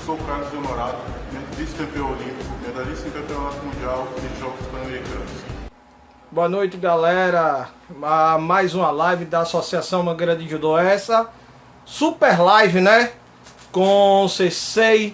sou o Carlos Honorato, vice-campeão olímpico, medalhista em campeonato mundial e Jogos Pan-Americanos. Boa noite, galera. Mais uma live da Associação Mangueira de Judô. Essa super live, né? Com o Sensei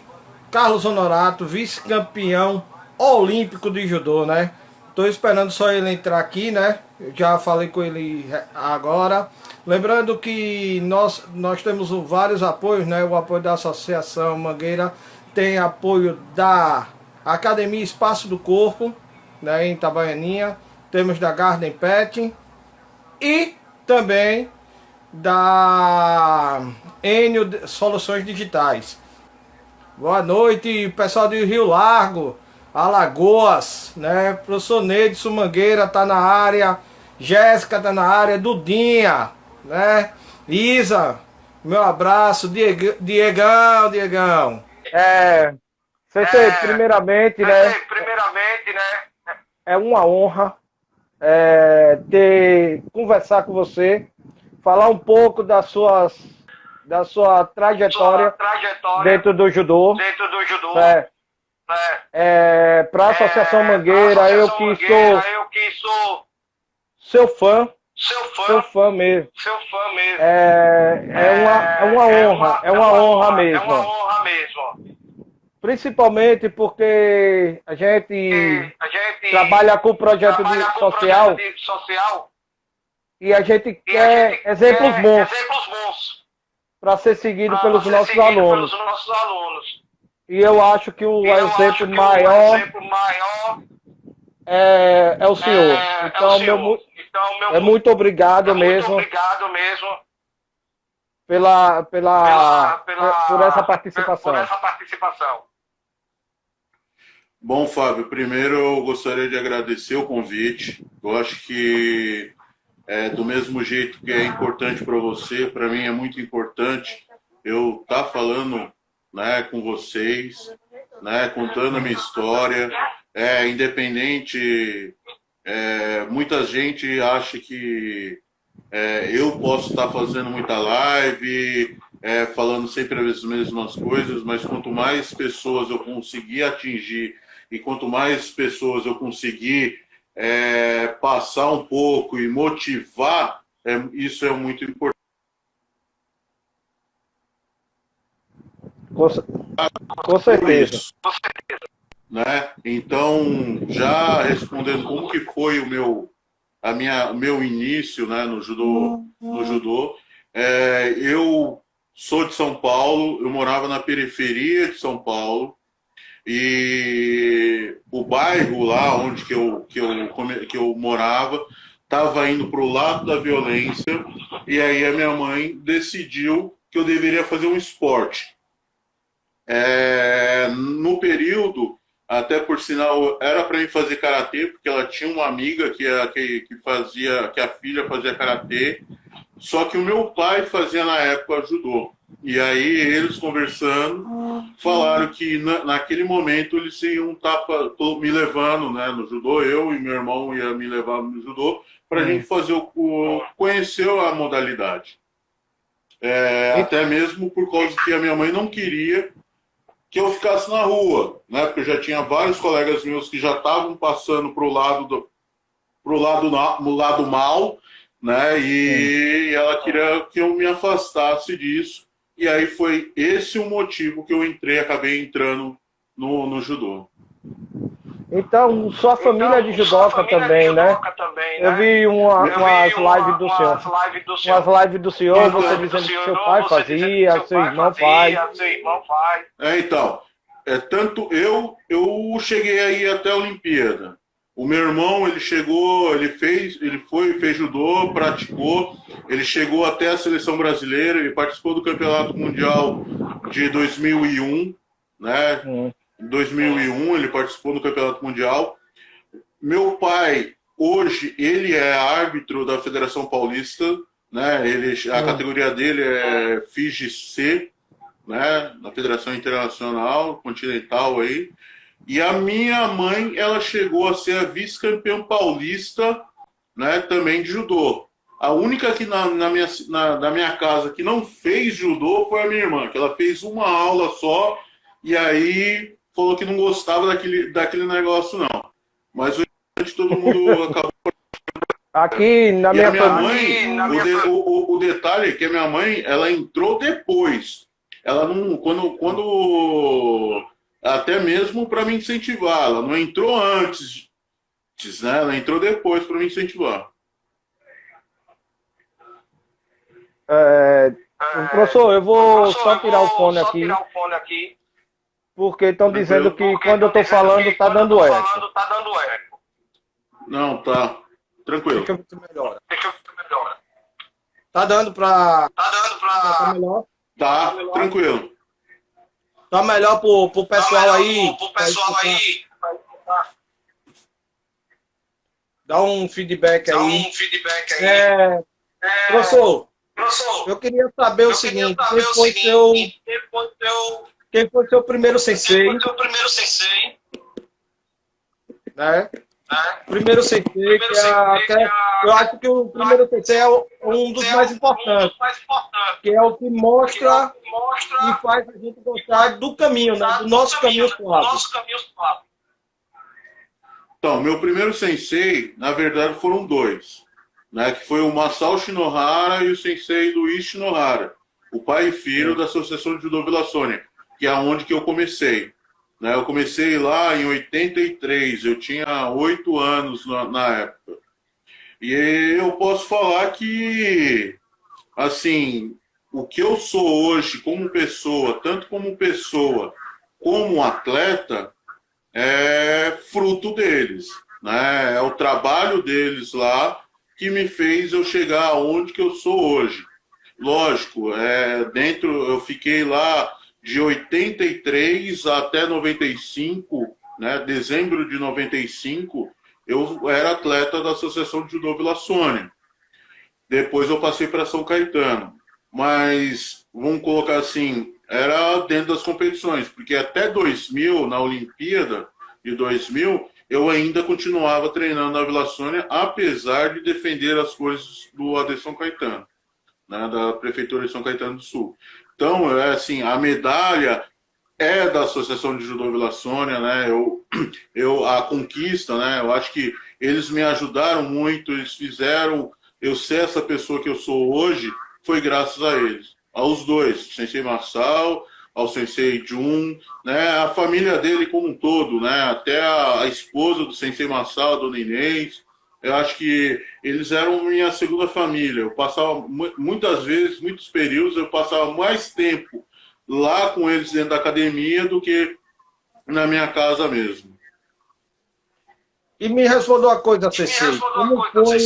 Carlos Honorato, vice-campeão olímpico de judô, né? Tô esperando só ele entrar aqui, né? Eu já falei com ele agora. Lembrando que nós temos vários apoios, né? O apoio da Associação Mangueira, tem apoio da Academia Espaço do Corpo, né? Em Itabaianinha. Temos da Garden Pet e também da Enio Soluções Digitais. Boa noite, pessoal do Rio Largo, Alagoas, né? Professor Neidson Mangueira tá na área, Jéssica tá na área, Dudinha, né? Isa, meu abraço, Diegão. Primeiramente, né? É uma honra conversar com você, falar um pouco da sua trajetória dentro do judô. Para a Associação Mangueira, eu que sou seu fã mesmo. É uma honra mesmo. Principalmente porque a gente trabalha com projeto social e a gente quer exemplos bons para ser seguido pelos nossos alunos. E eu acho que o exemplo maior é o senhor. Então, muito obrigado mesmo por essa participação. Bom, Fábio, primeiro eu gostaria de agradecer o convite. Eu acho que do mesmo jeito que é importante para você, para mim é muito importante eu estar falando, né, com vocês, né, contando a minha história. Independente, muita gente acha que eu posso estar fazendo muita live, falando sempre as mesmas coisas, mas quanto mais pessoas eu conseguir atingir e quanto mais pessoas eu conseguir passar um pouco e motivar, isso é muito importante. Com certeza. Né? Então, já respondendo como que foi o meu início, né, no judô, eu sou de São Paulo, eu morava na periferia de São Paulo, e o bairro lá onde que eu morava estava indo para o lado da violência, e aí a minha mãe decidiu que eu deveria fazer um esporte. No período, até por sinal, era para mim fazer karatê, porque ela tinha uma amiga que a filha fazia karatê, só que o meu pai fazia na época judô. E aí eles conversando, falaram que naquele momento eles iam estar me levando, né, no judô, eu e meu irmão ia me levar no judô, para a gente fazer conhecer a modalidade. Até mesmo por causa que a minha mãe não queria que eu ficasse na rua, né? Porque eu já tinha vários colegas meus que já estavam passando pro lado mal, né? E ela queria que eu me afastasse disso. E aí foi esse o motivo que eu acabei entrando no judô. Então, sua família é de judoca também, né? Eu vi umas lives do senhor. Umas lives do senhor, você dizendo que seu pai fazia, seu irmão faz. Então, tanto eu cheguei aí até a Olimpíada. O meu irmão, ele fez judô, praticou, ele chegou até a seleção brasileira, ele participou do Campeonato Mundial de 2001, né? Em 2001 ele participou do Campeonato Mundial. Meu pai, hoje, ele é árbitro da Federação Paulista, né? A categoria dele é FIGC, né? Na Federação Internacional, Continental aí. E a minha mãe, ela chegou a ser a vice-campeã paulista, né? Também de judô. A única aqui na minha casa que não fez judô foi a minha irmã, que ela fez uma aula só e aí falou que não gostava daquele negócio, não. Mas todo mundo acabou. Aqui na E a minha minha família. mãe, o detalhe é que a minha mãe, ela entrou depois. Ela não, até mesmo para me incentivar, ela não entrou antes, né? Ela entrou depois para me incentivar. Professor, eu vou só tirar o fone aqui, porque estão dizendo que quando eu estou falando está dando eco. Não, tá. Tranquilo. Deixa eu ver se melhora. Tá dando para. Tá melhor? Tá, tranquilo. Tá melhor pro pessoal aí. Dá um feedback aí. Professor, eu queria saber o seguinte: quem foi seu primeiro sensei? Né? Primeiro sensei, eu acho que o primeiro sensei é um dos mais importantes, que é o que mostra e faz a gente gostar do caminho, né? Do nosso caminho suave. Então, meu primeiro sensei, na verdade, foram dois, né? Que foi o Masao Shinohara e o sensei Luiz Shinohara, o pai e filho da Associação de Judô Vila Sônia, que é onde que eu comecei. Né? Eu comecei lá em 83, eu tinha 8 anos na época. E eu posso falar que, assim, o que eu sou hoje como pessoa, tanto como pessoa como atleta, é fruto deles, né? É o trabalho deles lá que me fez eu chegar aonde que eu sou hoje. Lógico, eu fiquei lá de 83 até 95, né? Dezembro de 95, eu era atleta da Associação de Judô Vila Sônia. Depois eu passei para São Caetano. Mas, vamos colocar assim, era dentro das competições, porque até 2000, na Olimpíada de 2000, eu ainda continuava treinando na Vila Sônia, apesar de defender as coisas do AD São Caetano, né, da Prefeitura de São Caetano do Sul. Então, assim, a medalha é da Associação de Judô Vila Sônia, né? A conquista, né? Eu acho que eles me ajudaram muito, eles fizeram eu ser essa pessoa que eu sou hoje, foi graças a eles, aos dois, o Sensei Masao, ao Sensei Jun, né? A família dele como um todo, né? Até a esposa do Sensei Masao, a Dona Inês, eu acho que eles eram minha segunda família. Eu passava muitas vezes, muitos períodos, eu passava mais tempo lá com eles dentro da academia do que na minha casa mesmo. E me responda uma coisa, Ceci. Como foi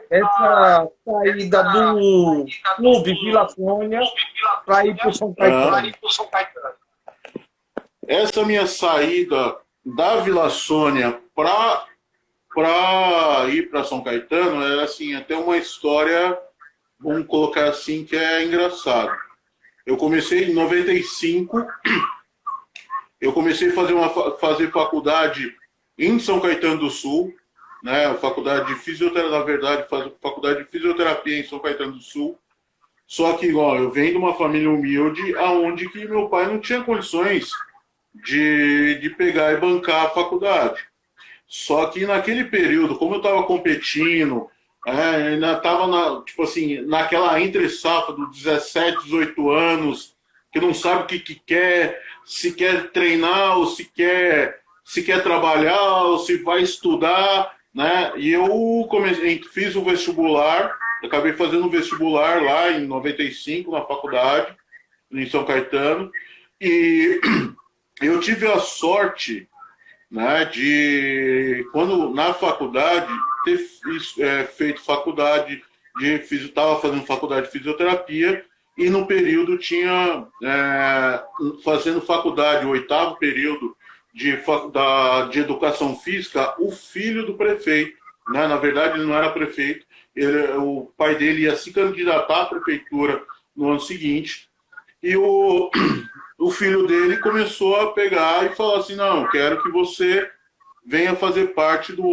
essa saída do Clube Vila Sônia para ir para o São Caetano? Essa minha saída da Vila Sônia para ir para São Caetano é assim, até uma história, vamos colocar assim, que é engraçado. Eu comecei em 95, eu comecei a fazer faculdade em São Caetano do Sul, né? Faculdade de fisioterapia, na verdade, faculdade de fisioterapia em São Caetano do Sul. Só que, eu venho de uma família humilde, aonde que meu pai não tinha condições de pegar e bancar a faculdade. Só que naquele período, como eu estava competindo, ainda estava tipo assim, naquela entre-safra dos 17, 18 anos, que não sabe o que quer, se quer treinar ou se quer trabalhar ou se vai estudar, né? E eu fiz o vestibular, acabei fazendo o vestibular lá em 95 na faculdade, em São Caetano, e eu tive a sorte, né, de, quando na faculdade, ter feito faculdade estava fazendo faculdade de fisioterapia e no período tinha fazendo faculdade, o 8º período de educação física, o filho do prefeito, né? Na verdade ele não era prefeito, o pai dele ia se candidatar à prefeitura no ano seguinte e o filho dele começou a pegar e falar assim, não, quero que você venha fazer parte da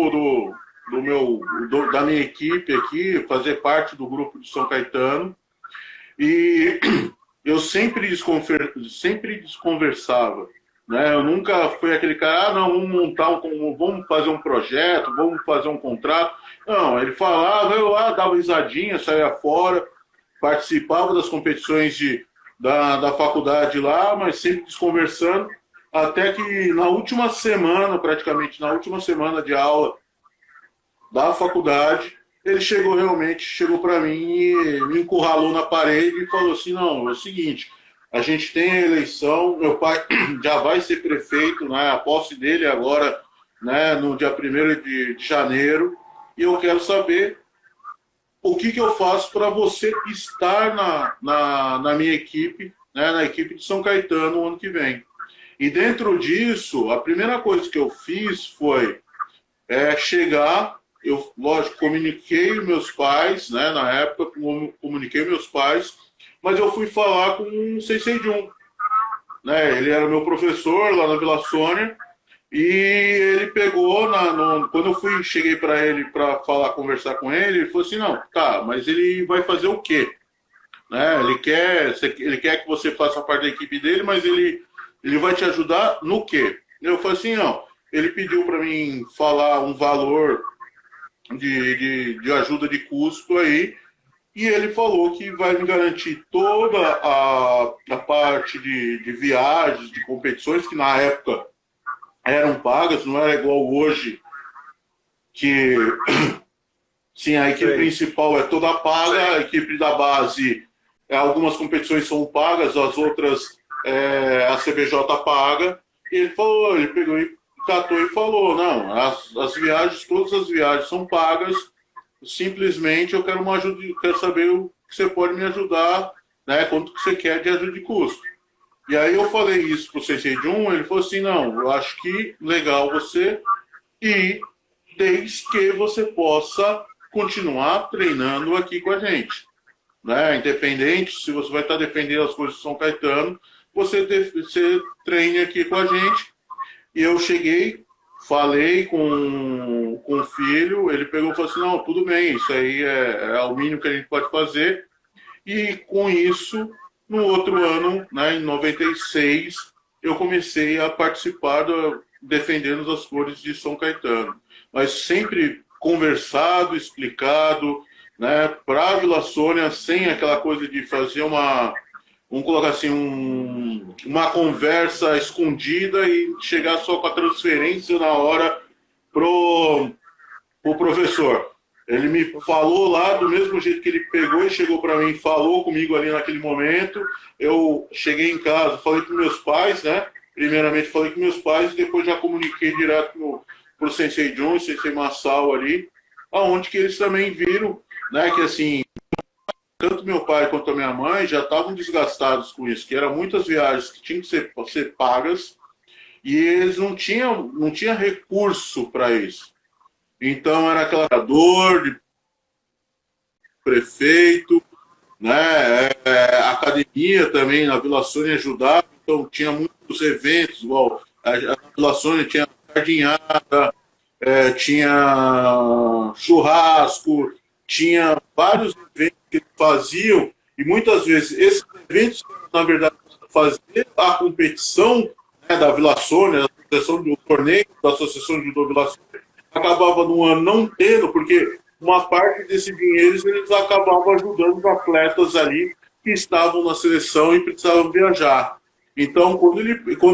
minha equipe aqui, fazer parte do grupo de São Caetano. E eu sempre desconversava, né? Eu nunca fui aquele cara, não, vamos fazer um projeto, vamos fazer um contrato. Não, ele falava, eu lá dava risadinha, saía fora, participava das competições da faculdade lá, mas sempre desconversando, até que na última semana, praticamente na última semana de aula da faculdade, ele chegou para mim e me encurralou na parede e falou assim, não, é o seguinte, a gente tem a eleição, meu pai já vai ser prefeito, né, a posse dele agora, né, no dia 1º de janeiro, e eu quero saber o que eu faço para você estar na minha equipe, né, na equipe de São Caetano o ano que vem. E dentro disso, a primeira coisa que eu fiz foi chegar, eu, lógico, comuniquei meus pais, né, na época, comuniquei meus pais, mas eu fui falar com o Sensei Jun, né, ele era meu professor lá na Vila Sônia, e ele pegou, quando eu cheguei para ele para conversar com ele, ele falou assim, não, tá, mas ele vai fazer o quê? Né, ele quer que você faça parte da equipe dele, mas ele vai te ajudar no quê? Eu falei assim, não, ele pediu para mim falar um valor de ajuda de custo aí, e ele falou que vai me garantir toda a parte de viagens, de competições, que na época eram pagas, não era igual hoje, que sim, a equipe principal é toda paga, a equipe da base, algumas competições são pagas, as outras a CBJ paga. E ele pegou e catou e falou, não, as viagens, todas as viagens são pagas, simplesmente eu quero uma ajuda, quero saber o que você pode me ajudar, né, quanto que você quer de ajuda de custo. E aí eu falei isso pro Sensei Jun, ele falou assim, não, eu acho que legal você ir, desde que você possa continuar treinando aqui com a gente. Né? Independente, se você vai estar defendendo as coisas de São Caetano, você treine aqui com a gente. E eu cheguei, falei com o filho, ele pegou e falou assim, não, tudo bem, isso aí é o mínimo que a gente pode fazer. E com isso, no outro ano, né, em 96, eu comecei a participar defendendo as cores de São Caetano. Mas sempre conversado, explicado, né, para a Vila Sônia, sem aquela coisa de fazer vamos colocar assim, uma conversa escondida e chegar só com a transferência na hora pro professor. Ele me falou lá do mesmo jeito que ele pegou e chegou para mim, falou comigo ali naquele momento. Eu cheguei em casa, falei com meus pais, né? Primeiramente falei com meus pais e depois já comuniquei direto pro Sensei Jun, Sensei Masao ali, aonde que eles também viram, né, que assim, tanto meu pai quanto a minha mãe já estavam desgastados com isso, que eram muitas viagens que tinham que ser pagas e eles não tinham recurso para isso. Então era aquela dor de prefeito, né? A academia também na Vila Sônia ajudava, então tinha muitos eventos, igual a Vila Sônia tinha sardinhada, tinha churrasco, tinha vários eventos que faziam, e muitas vezes esses eventos, na verdade, fazer a competição, né, da Vila Sônia, da associação do torneio, da Associação de Judô Vila Sônia, acabava no ano não tendo, porque uma parte desse dinheiro eles acabavam ajudando os atletas ali que estavam na seleção e precisavam viajar. Então, quando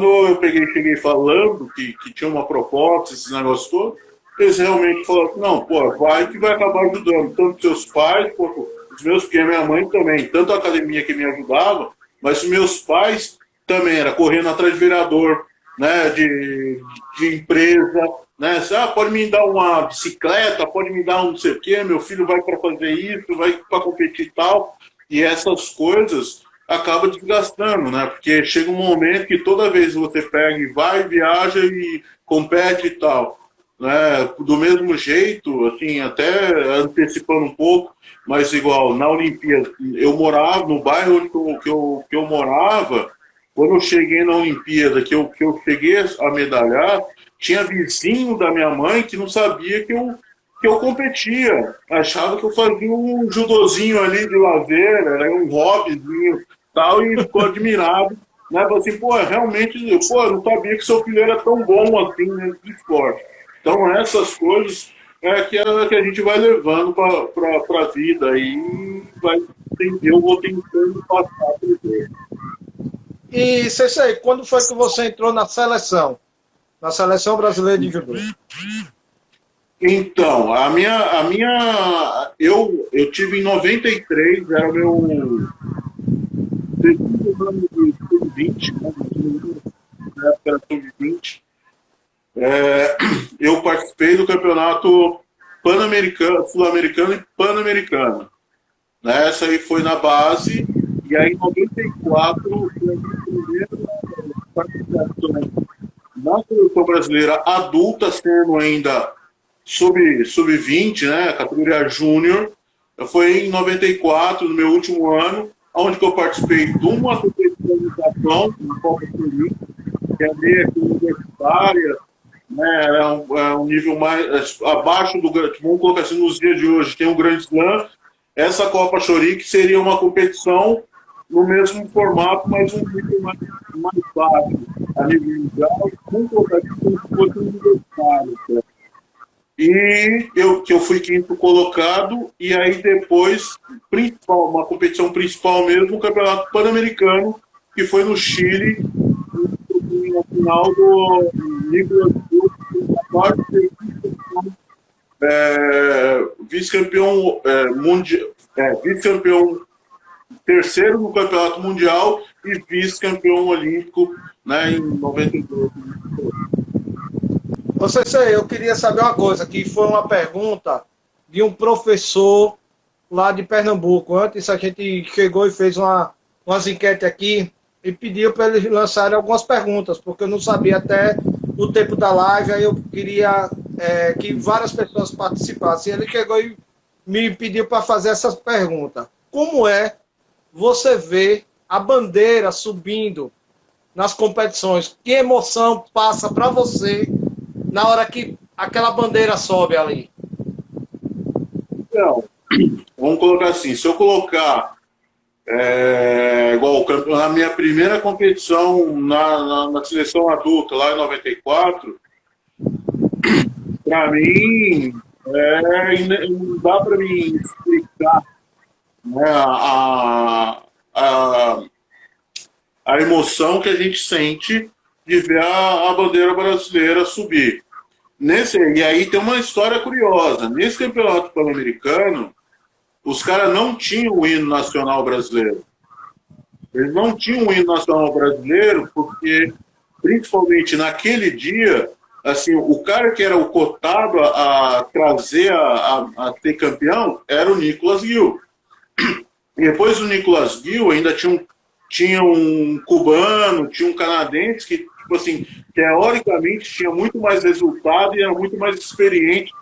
eu cheguei falando que tinha uma proposta, esse negócio todo, eles realmente falaram, não, pô, vai que vai acabar ajudando tanto seus pais, quanto os meus, porque a minha mãe também, tanto a academia que me ajudava, mas os meus pais também, era correndo atrás de vereador, né, de empresa, né, pode me dar uma bicicleta, pode me dar um não sei o quê, meu filho vai para fazer isso, vai para competir e tal, e essas coisas acaba desgastando, né, porque chega um momento que toda vez você pega e vai, viaja e compete e tal, né, do mesmo jeito, assim, até antecipando um pouco, mas igual, na Olimpíada, eu morava no bairro que eu morava, quando eu cheguei na Olimpíada, que eu cheguei a medalhar, tinha vizinho da minha mãe que não sabia que eu competia. Achava que eu fazia um judozinho ali de lazer, era um hobbyzinho tal, e ficou admirado, né? Falou assim, pô, realmente, pô, eu não sabia que seu filho era tão bom assim nesse esporte. Então, essas coisas que a gente vai levando para a vida e vai entender, eu vou tentando passar por ele. E, Sensei, quando foi que você entrou na seleção? Na seleção brasileira de judô? Então, eu tive em 93, era o meu segundo ano de sub-20, né? Na época era sub-20. Eu participei do campeonato pan-americano, sul-americano e pan-americano. Né? Essa aí foi na base, e aí em 94 foi a minha primeira participação na seleção brasileira adulta, sendo ainda sub-20, né, categoria júnior. Foi em 94, no meu último ano, onde que eu participei de uma competição de Japão, na Copa Sul, que é meio que universitária, né, é um nível mais abaixo do grande, vamos colocar assim, nos dias de hoje, tem um grande slam. Essa Copa Choric seria uma competição no mesmo formato, mas um nível mais baixo, a nível mundial, vamos colocar assim, como se fosse um universitário. Né? E eu fui quinto colocado, e aí depois, uma competição principal mesmo, o Campeonato Pan-Americano, que foi no Chile, no final do Nicolas vice-campeão mundial, vice-campeão terceiro no Campeonato Mundial e vice-campeão olímpico, né, em 92. Você sei, eu queria saber uma coisa, que foi uma pergunta de um professor lá de Pernambuco. Antes a gente chegou e fez umas enquetes aqui e pediu para eles lançarem algumas perguntas, porque eu não sabia até o tempo da live, aí eu queria que várias pessoas participassem. Ele chegou e me pediu para fazer essas perguntas. Como é você ver a bandeira subindo nas competições? Que emoção passa para você na hora que aquela bandeira sobe ali? Então, vamos colocar assim, se eu colocar igual na minha primeira competição na seleção adulta, lá em 94, para mim, não dá para mim explicar, né, a emoção que a gente sente de ver a bandeira brasileira subir. E aí tem uma história curiosa. Nesse campeonato pan-americano, os caras não tinham o hino nacional brasileiro. Eles não tinham o hino nacional brasileiro porque, principalmente naquele dia, assim, o cara que era o cotado a trazer a ter campeão era o Nicolas Gil. E depois do Nicolas Gil ainda tinha um cubano, tinha um canadense que, tipo assim, teoricamente tinha muito mais resultado e era muito mais experiente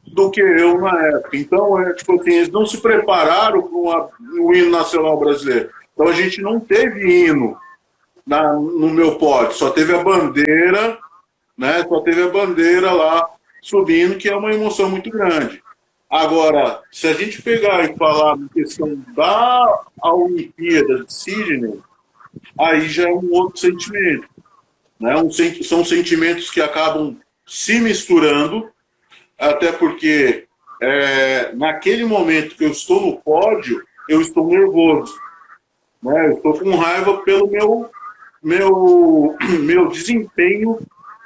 do que eu na época. Então, tipo assim, eles não se prepararam para o hino nacional brasileiro. Então a gente não teve hino no meu pódio, só teve a bandeira, né? Só teve a bandeira lá subindo, que é uma emoção muito grande. Agora, se a gente pegar e falar na questão da Olimpíada de Sydney, aí já é um outro sentimento. Né? São sentimentos que acabam se misturando, até porque naquele momento que eu estou no pódio, eu estou nervoso. Né? Eu estou com raiva pelo meu desempenho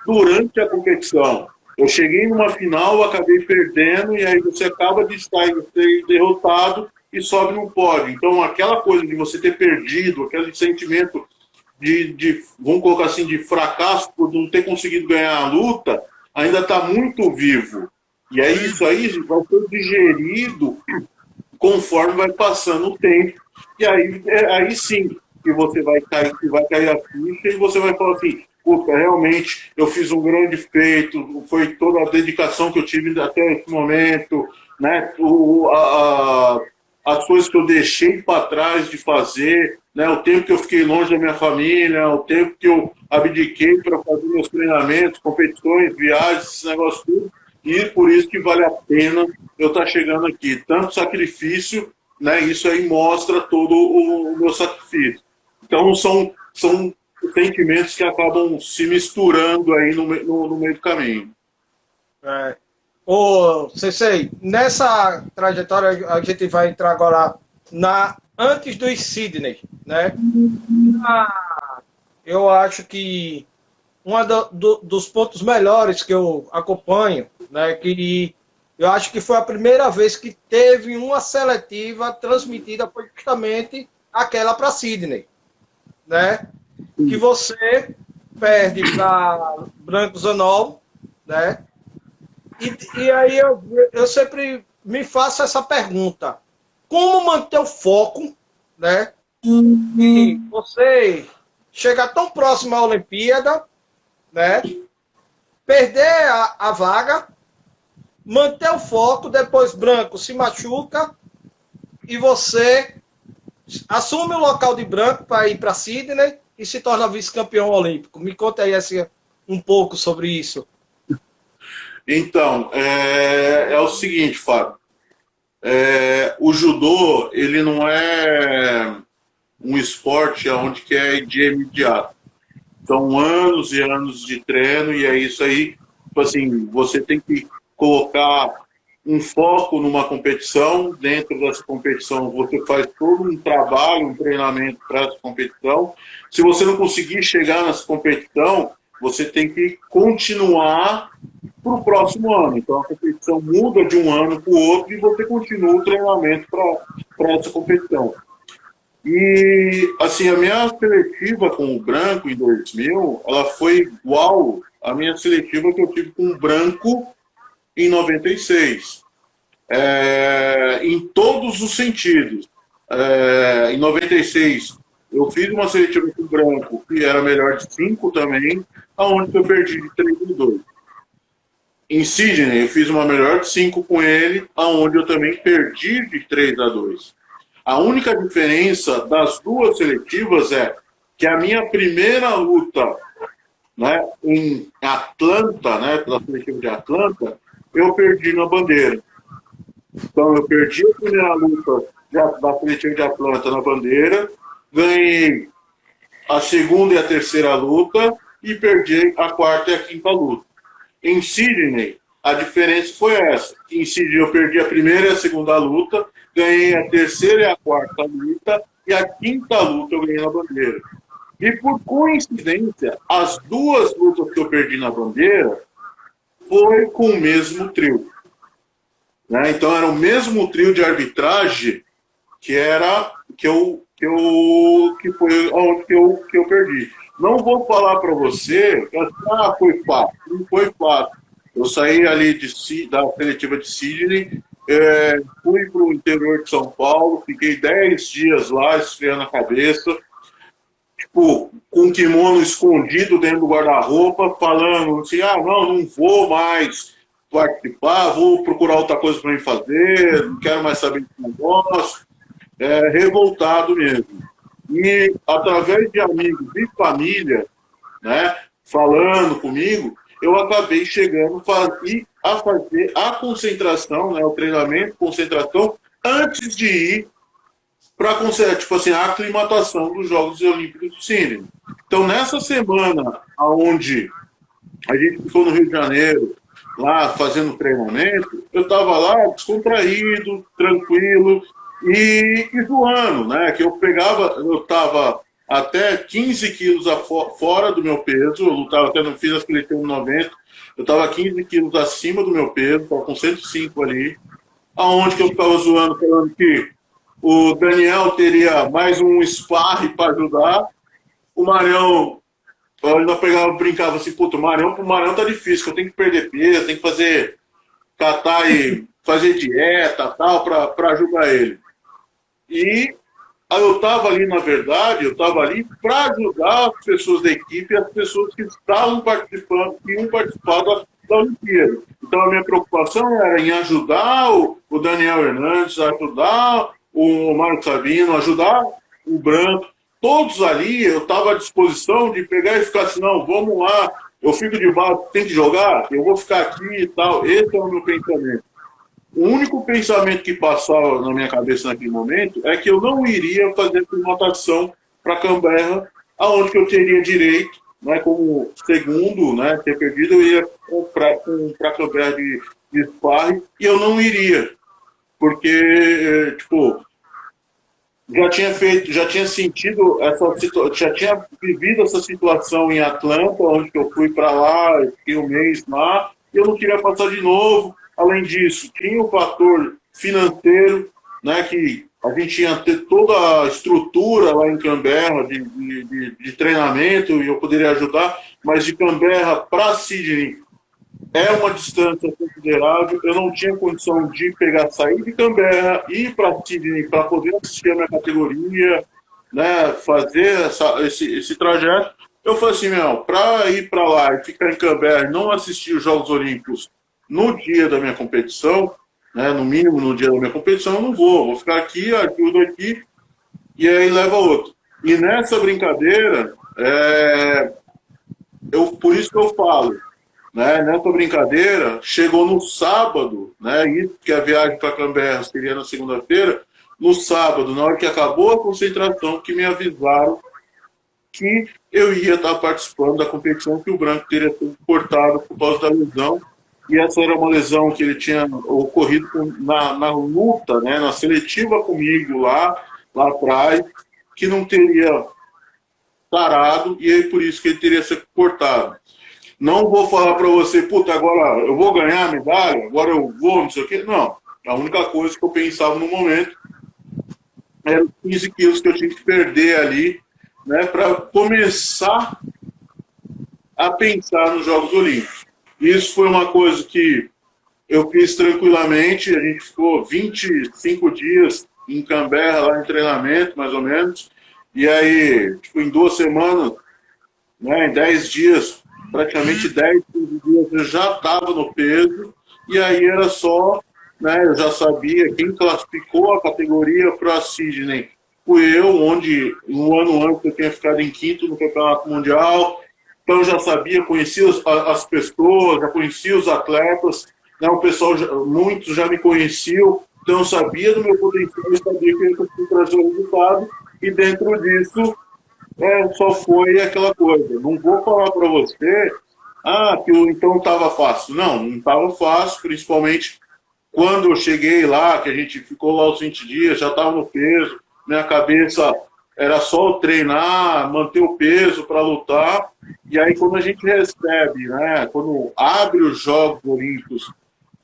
durante a competição. Eu cheguei numa final, acabei perdendo, e aí você acaba de estar derrotado e sobe no pódio. Então, aquela coisa de você ter perdido, aquele sentimento vamos colocar assim, de fracasso por não ter conseguido ganhar a luta, ainda está muito vivo. E aí isso aí vai ser digerido conforme vai passando o tempo. E aí sim que você vai cair a ficha e você vai falar assim, puta, realmente eu fiz um grande feito, foi toda a dedicação que eu tive até esse momento, né? As coisas que eu deixei para trás de fazer, né? O tempo que eu fiquei longe da minha família, o tempo que eu abdiquei para fazer meus treinamentos, competições, viagens, esse negócio tudo, e por isso que vale a pena eu estar chegando aqui. Tanto sacrifício, né? Isso aí mostra todo o meu sacrifício. Então são sentimentos que acabam se misturando aí no meio do caminho. Ô, Sensei, nessa trajetória a gente vai entrar agora antes dos Sydney, né? Eu acho que dos pontos melhores que eu acompanho, né, que eu acho que foi a primeira vez que teve uma seletiva transmitida, foi justamente aquela para Sydney, né? Que você perde para Branco Zanol, né? E aí eu sempre me faço essa pergunta: como manter o foco, né? E você chegar tão próximo à Olimpíada, né? Perder a vaga, manter o foco, depois Branco se machuca e você assume o local de Branco para ir para Sydney e se torna vice-campeão olímpico. Me conta aí um pouco sobre isso. Então, é o seguinte, Fábio. O judô, ele não é um esporte onde que é de imediato. São anos e anos de treino e é isso aí. Tipo assim, você tem que colocar um foco numa competição. Dentro dessa competição, você faz todo um trabalho, um treinamento para essa competição. Se você não conseguir chegar nessa competição, você tem que continuar para o próximo ano. Então, a competição muda de um ano para o outro e você continua o treinamento para essa competição. E, assim, a minha seletiva com o Branco em 2000, ela foi igual à minha seletiva que eu tive com o Branco em 96. Em todos os sentidos. Em 96, eu fiz uma seletiva com o Branco, que era melhor de 5 também, aonde eu perdi de 3-2. Em Sydney, eu fiz uma melhor de 5 com ele, aonde eu também perdi de 3-2. A única diferença das duas seletivas é que a minha primeira luta, né, em Atlanta, né, pela seletiva de Atlanta, eu perdi na bandeira. Então, eu perdi a primeira luta da seletiva de Atlanta na bandeira, ganhei a segunda e a terceira luta e perdi a quarta e a quinta luta. Em Sydney, a diferença foi essa. Em Sydney, eu perdi a primeira e a segunda luta, ganhei a terceira e a quarta luta, e a quinta luta eu ganhei na bandeira. E por coincidência, as duas lutas que eu perdi na bandeira foi com o mesmo trio. Né? Então era o mesmo trio de arbitragem que foi onde que eu perdi. Não vou falar para você que foi fácil. Não foi fácil. Eu saí ali da seletiva de Sydney, fui para o interior de São Paulo, fiquei 10 dias lá esfriando a cabeça, tipo, com um kimono escondido dentro do guarda-roupa, falando assim, não vou mais participar, vou procurar outra coisa para mim fazer, não quero mais saber de negócio, revoltado mesmo. E através de amigos e família, né, falando comigo, eu acabei chegando a fazer a concentração, né, o treinamento, concentração, antes de ir para tipo assim, a aclimatação dos Jogos Olímpicos de Sydney. Então, nessa semana onde a gente ficou no Rio de Janeiro, lá fazendo treinamento, eu estava lá descontraído, tranquilo e zoando, né? Que eu estava até 15 quilos fora do meu peso, eu lutava até, não fiz a seletiva 90, eu estava 15 quilos acima do meu peso, estava com 105 ali, aonde que eu ficava zoando, falando que o Daniel teria mais um sparring para ajudar, o Marião, eu ainda brincava assim, puto, o Marião tá difícil, eu tenho que perder peso, tenho que catar e fazer dieta, tal, para ajudar ele. E aí eu estava ali, na verdade, para ajudar as pessoas da equipe, as pessoas que estavam participando, que iam participar da Olimpíada. Então a minha preocupação era em ajudar o Daniel Hernandes, ajudar o Marcos Sabino, ajudar o Branco. Todos ali, eu estava à disposição de pegar e ficar assim, não, vamos lá, eu fico de baixo, tem que jogar, eu vou ficar aqui e tal. Esse é o meu pensamento. O único pensamento que passava na minha cabeça naquele momento é que eu não iria fazer aclimatação para Canberra, aonde que eu teria direito, né, como segundo, né, ter perdido, eu ia para Canberra de sparring, e eu não iria, porque, tipo, já tinha sentido já tinha vivido essa situação em Atlanta, onde eu fui para lá, fiquei um mês lá, e eu não queria passar de novo. Além disso, tinha o fator financeiro, né, que a gente ia ter toda a estrutura lá em Canberra de treinamento e eu poderia ajudar, mas de Canberra para Sydney é uma distância considerável. Eu não tinha condição de sair de Canberra, ir para Sydney para poder assistir a minha categoria, né, fazer esse trajeto. Eu falei assim, meu, para ir para lá e ficar em Canberra e não assistir os Jogos Olímpicos no dia da minha competição, né, no mínimo no dia da minha competição, eu não vou ficar aqui, ajudo aqui, e aí leva outro. E nessa brincadeira, por isso que eu falo, né, nessa brincadeira, chegou no sábado, né, isso que a viagem para Canberra seria na segunda-feira, no sábado, na hora que acabou a concentração, que me avisaram que eu ia estar participando da competição, que o Branco teria sido cortado por causa da lesão, e essa era uma lesão que ele tinha ocorrido na luta, né, na seletiva comigo lá atrás, que não teria sarado, e aí por isso que ele teria sido cortado. Não vou falar para você, puta, agora eu vou ganhar a medalha, agora eu vou, não sei o quê. Não. A única coisa que eu pensava no momento era os 15 quilos que eu tinha que perder ali, né, para começar a pensar nos Jogos Olímpicos. Isso foi uma coisa que eu fiz tranquilamente. A gente ficou 25 dias em Canberra, lá em treinamento, mais ou menos. E aí, tipo, em 2 semanas, né, em 10 dias, praticamente 10, 15 dias, eu já estava no peso. E aí era só, né, eu já sabia quem classificou a categoria para Sydney. Fui eu, onde um ano antes eu tinha ficado em 5º no Campeonato Mundial. Então eu já sabia, conhecia as pessoas, já conhecia os atletas, né, o pessoal, muitos já me conheciam, então eu sabia do meu potencial, eu sabia que eu conseguia trazer o resultado, e dentro disso só foi aquela coisa. Não vou falar para você que então estava fácil. Não estava fácil, principalmente quando eu cheguei lá, que a gente ficou lá os 20 dias, já estava no peso, minha cabeça era só treinar, manter o peso para lutar. E aí quando a gente recebe, né, quando abre os Jogos Olímpicos,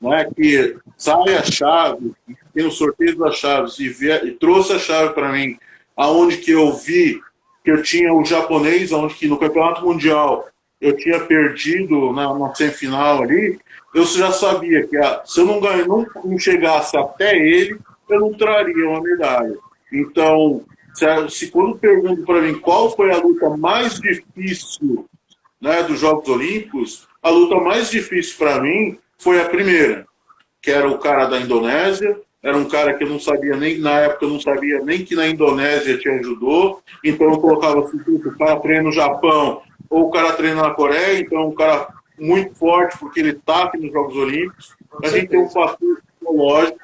né, que sai a chave, tem o sorteio das chaves, e trouxe a chave para mim, aonde que eu vi que eu tinha o japonês, onde que no Campeonato Mundial eu tinha perdido na semifinal ali, eu já sabia que se eu não chegasse até ele, eu não traria uma medalha. Então, se quando perguntam para mim qual foi a luta mais difícil, né, dos Jogos Olímpicos, a luta mais difícil para mim foi a primeira, que era o cara da Indonésia. Era um cara que eu não sabia nem, na época eu não sabia nem que na Indonésia tinha judô, então eu colocava assim, o cara treina no Japão, ou o cara treina na Coreia, então um cara muito forte, porque ele está aqui nos Jogos Olímpicos. A gente tem um fator psicológico,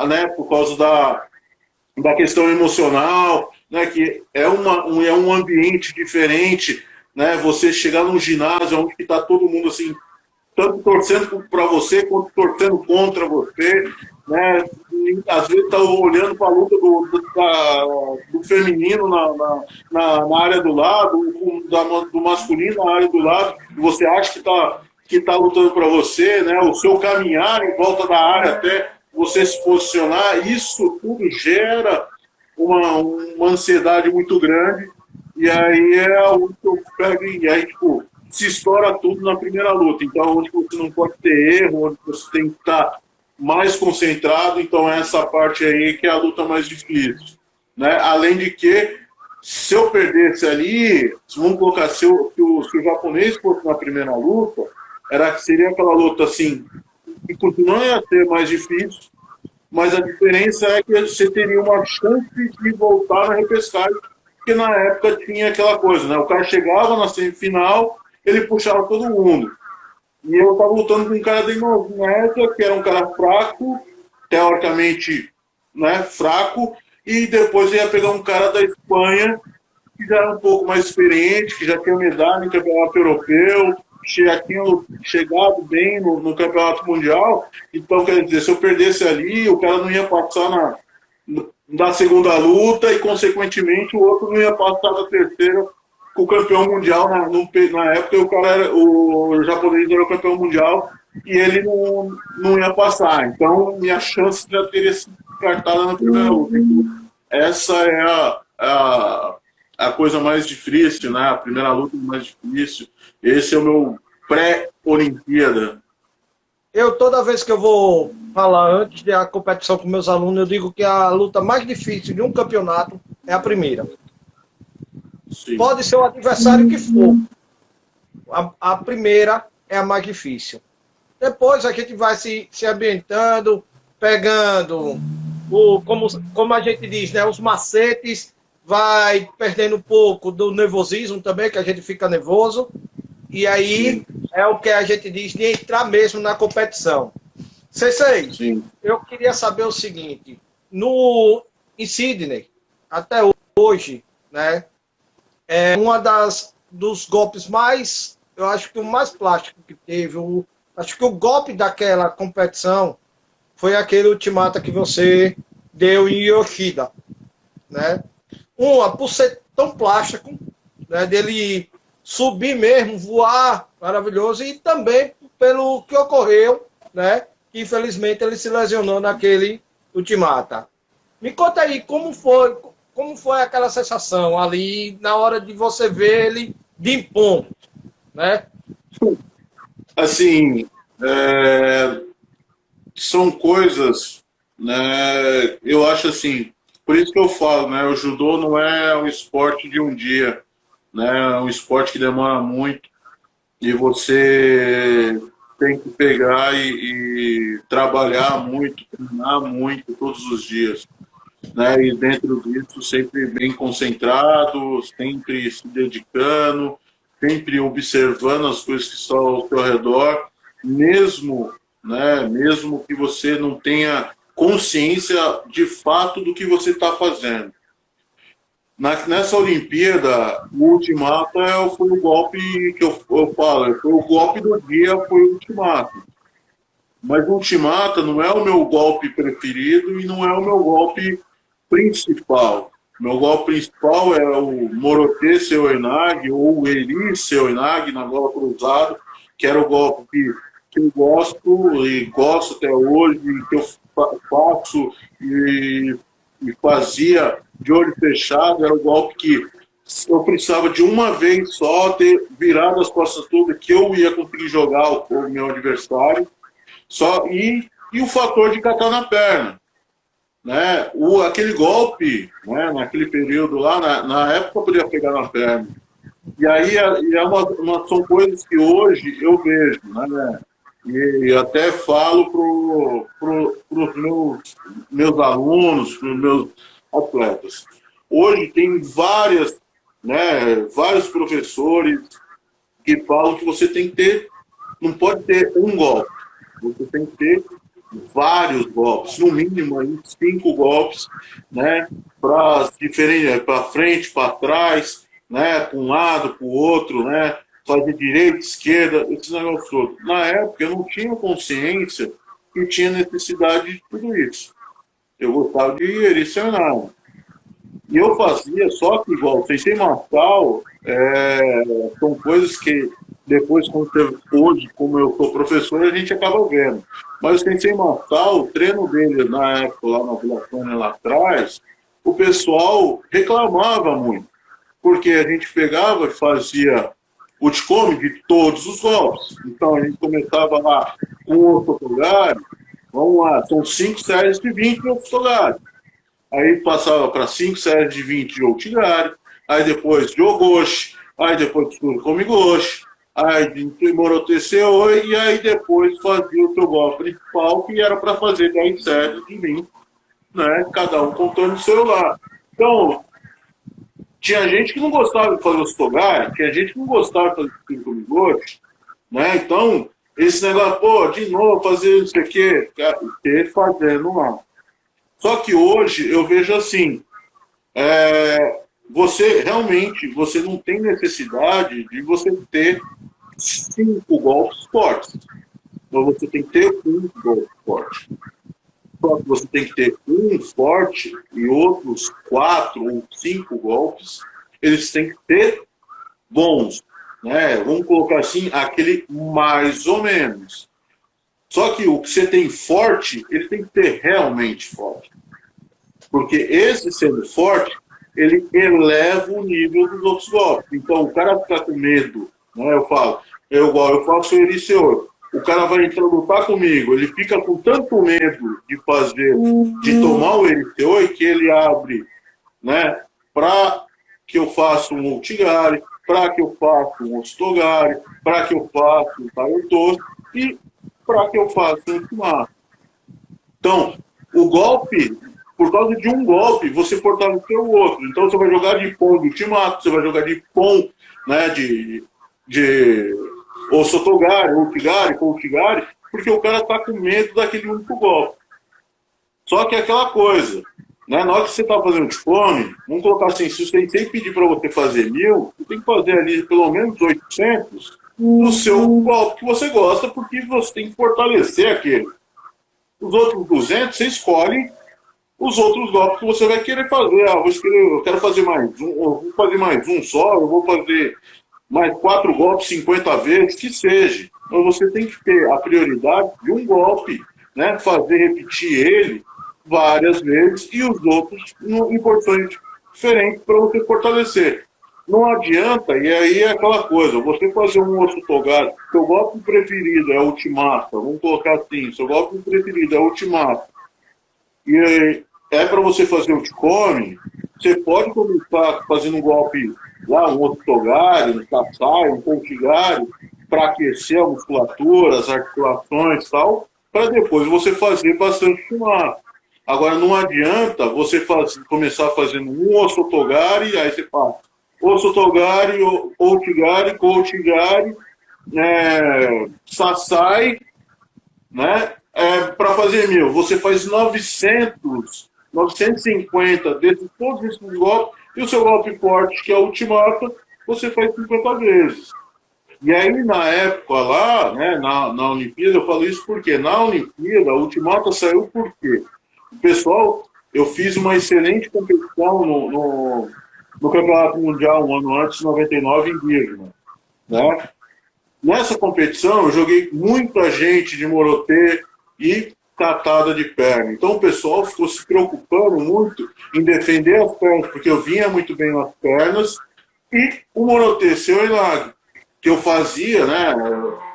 né, por causa da questão emocional, né, que é um ambiente diferente, né, você chegar num ginásio onde está todo mundo assim, tanto torcendo para você, quanto torcendo contra você, né? E, às vezes está olhando para a luta do feminino na área do lado, do masculino na área do lado, e você acha que tá lutando para você, né? O seu caminhar em volta da área até você se posicionar, isso tudo gera uma ansiedade muito grande, e aí é onde eu pego, e aí, tipo, se estoura tudo na primeira luta. Então, onde você não pode ter erro, onde você tem que estar mais concentrado, então é essa parte aí que é a luta mais difícil, né? Além de que, se eu perdesse ali, vamos colocar, se o japonês fosse na primeira luta, seria aquela luta assim, que continua a ser mais difícil, mas a diferença é que você teria uma chance de voltar na repescagem, porque na época tinha aquela coisa, né? O cara chegava na semifinal, ele puxava todo mundo. E eu estava lutando com um cara da Indonésia, que era um cara fraco, teoricamente, né, fraco, e depois ia pegar um cara da Espanha, que já era um pouco mais experiente, que já tinha medalha em campeonato europeu, que já tinha chegado bem no campeonato mundial. Então, quer dizer, se eu perdesse ali, o cara não ia passar na segunda luta e, consequentemente, o outro não ia passar da terceira com o campeão mundial. Na época, o japonês era o campeão mundial e ele não ia passar. Então, minha chance já teria sido descartada na primeira luta. Essa é a coisa mais difícil, né? A primeira luta mais difícil. Esse é o meu pré-Olimpíada. Toda vez que eu vou falar antes da competição com meus alunos, eu digo que a luta mais difícil de um campeonato é a primeira. Sim. Pode ser o adversário que for. A primeira é a mais difícil. Depois a gente vai se ambientando, pegando, como a gente diz, né, os macetes, vai perdendo um pouco do nervosismo também, que a gente fica nervoso. E aí é o que a gente diz de entrar mesmo na competição. Sensei, eu queria saber o seguinte, em Sydney, até hoje, né, é uma dos golpes mais, eu acho que o mais plástico que teve, acho que o golpe daquela competição foi aquele ultimata que você deu em Yoshida, né? Por ser tão plástico, né, dele subir mesmo, voar, maravilhoso, e também pelo que ocorreu, né, que infelizmente ele se lesionou naquele ultimata. Me conta aí, como foi aquela sensação ali, na hora de você ver ele de impom, né? Assim, são coisas, né, eu acho assim, por isso que eu falo, né, o judô não é um esporte de um dia, né, é um esporte que demora muito e você tem que pegar e trabalhar muito, treinar muito todos os dias, né, e dentro disso sempre bem concentrado, sempre se dedicando, sempre observando as coisas que estão ao seu redor, mesmo, né, mesmo que você não tenha consciência de fato do que você está fazendo. Nessa Olimpíada, o ultimato foi o golpe que eu falo, foi o golpe do dia, foi o ultimato. Mas o ultimato não é o meu golpe preferido e não é o meu golpe principal. Meu golpe principal é o Morote Seoinage ou o Eri Seoinage na gola cruzada, que era o golpe que eu gosto e gosto até hoje, que eu faço e fazia de olho fechado. Era o golpe que eu precisava de uma vez só ter virado as costas todas que eu ia conseguir jogar o meu adversário. E o fator de catar na perna. Né? Aquele golpe, né, naquele período lá, na época eu podia pegar na perna. E aí são coisas que hoje eu vejo, né? E até falo para os meus alunos, para os meus atletas. Hoje tem vários professores que falam que você tem que ter, não pode ter um golpe, você tem que ter vários golpes, no mínimo aí 5 golpes, né, para frente, para trás, né, para um lado, para o outro, né, fazer direita, esquerda, esse negócio todo. Na época eu não tinha consciência que tinha necessidade de tudo isso. Eu gostava de eriçanar. E eu fazia, só que igual, Sensei Masao, são coisas que depois, hoje, como eu sou professor, a gente acaba vendo. Mas o Sensei Masao, o treino dele na época, lá na Vila Sônia, lá atrás, o pessoal reclamava muito. Porque a gente pegava e fazia o Uchikomi de todos os golpes. Então a gente começava lá com o Otogari, vamos lá, são 5 séries de 20 de Otogari. Aí passava para 5 séries de 20 de Outigari, aí depois de Ogoshi, aí depois de Tsurukomi-goshi, aí de Moroteceu, e aí depois fazia o teu golpe principal, que era para fazer 10 séries de 20, né? Cada um contando o celular. Então, tinha gente que não gostava de fazer os Togari, tinha gente que não gostava de fazer o Tsurukomi-goshi, né? Então, esse negócio, pô, de novo fazer isso aqui, ele fazendo lá. Só que hoje eu vejo assim, você realmente você não tem necessidade de você ter 5 golpes fortes. Então você tem que ter um golpe forte. Só que você tem que ter um forte e outros 4 ou 5 golpes, eles têm que ter bons. Né? Vamos colocar assim, aquele mais ou menos. Só que o que você tem forte, ele tem que ter realmente forte. Porque esse sendo forte, ele eleva o nível dos outros golpes. Então, o cara fica com medo, né? Eu faço o Ericeu. O cara vai entrar lutar comigo, ele fica com tanto medo de fazer, de tomar o Ericeu, que ele abre, né? Para que eu faça um Ultigari, para que eu faça um Ostogari, para que eu faça um Taiotoshi e para que eu faça um Ultimato. Então, o golpe, por causa de um golpe, você fortaleceu o outro. Então, você vai jogar de Pon de Ultimato, você vai jogar de Pon, né, de Osotogari, Ultigari, Poutigari, porque o cara tá com medo daquele único golpe. Só que é aquela coisa, né, na hora que você tá fazendo Ticone, vamos colocar assim, se você tem pedir para você fazer 1000, você tem que fazer ali pelo menos 800 no seu golpe que você gosta, porque você tem que fortalecer aquele. Os outros 200, você escolhe os outros golpes que você vai querer fazer. Eu quero fazer mais um, eu vou fazer mais um só, eu vou fazer mais 4 golpes 50 vezes, que seja. Então você tem que ter a prioridade de um golpe, né? Fazer repetir ele várias vezes e os outros em porções diferentes para você fortalecer. Não adianta, e aí é aquela coisa, você fazer um osso togado, seu golpe preferido é Ultimata, vamos colocar assim, seu golpe preferido é Ultimata, e é para você fazer o Ticone, você pode começar fazendo um golpe lá, um osso togado, um Satsai, um Poutigari, para aquecer a musculatura, as articulações e tal, para depois você fazer bastante Ultimata. Agora não adianta você começar fazendo um osso togari, aí você faz Osotogari, Outigari, Koutigari, Satsai, né? Para fazer 1000, você faz 900, 950 desses, todos esses golpes, e o seu golpe forte, que é a Ultimata, você faz 50 vezes. E aí, na época lá, né, na Olimpíada, eu falo isso porque na Olimpíada, a Ultimata saiu por quê? O pessoal, eu fiz uma excelente competição no Campeonato Mundial, um ano antes, 99, em Birmingham, né? Nessa competição, eu joguei muita gente de Morotê e catada de perna. Então, o pessoal ficou se preocupando muito em defender as pernas, porque eu vinha muito bem nas pernas, e o Morotê, seu Enag, que eu fazia, né?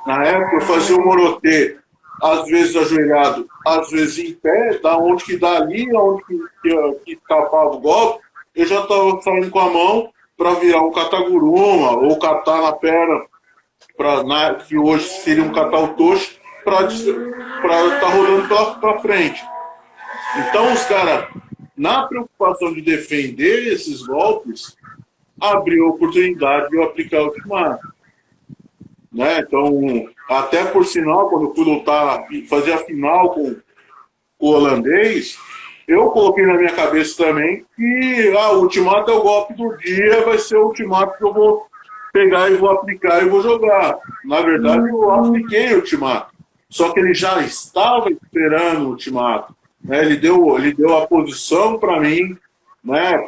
Na época, eu fazia o Morotê, às vezes ajoelhado, às vezes em pé, da onde que dá ali, onde que tapava o golpe, eu já estava saindo com a mão para virar um Kataguruma ou catar na perna, que hoje seria um Katautoshi, para estar rolando para frente. Então, os caras, na preocupação de defender esses golpes, abriu a oportunidade de eu aplicar o Ultimata. Né? Então, até por sinal, quando eu fui lutar, fazer a final com o holandês, eu coloquei na minha cabeça também que o Ultimata é o golpe do dia, vai ser o Ultimata que eu vou pegar e vou aplicar e vou jogar. Na verdade, eu apliquei o Ultimata. Só que ele já estava esperando o Ultimata. Né? Ele deu a posição para mim, né?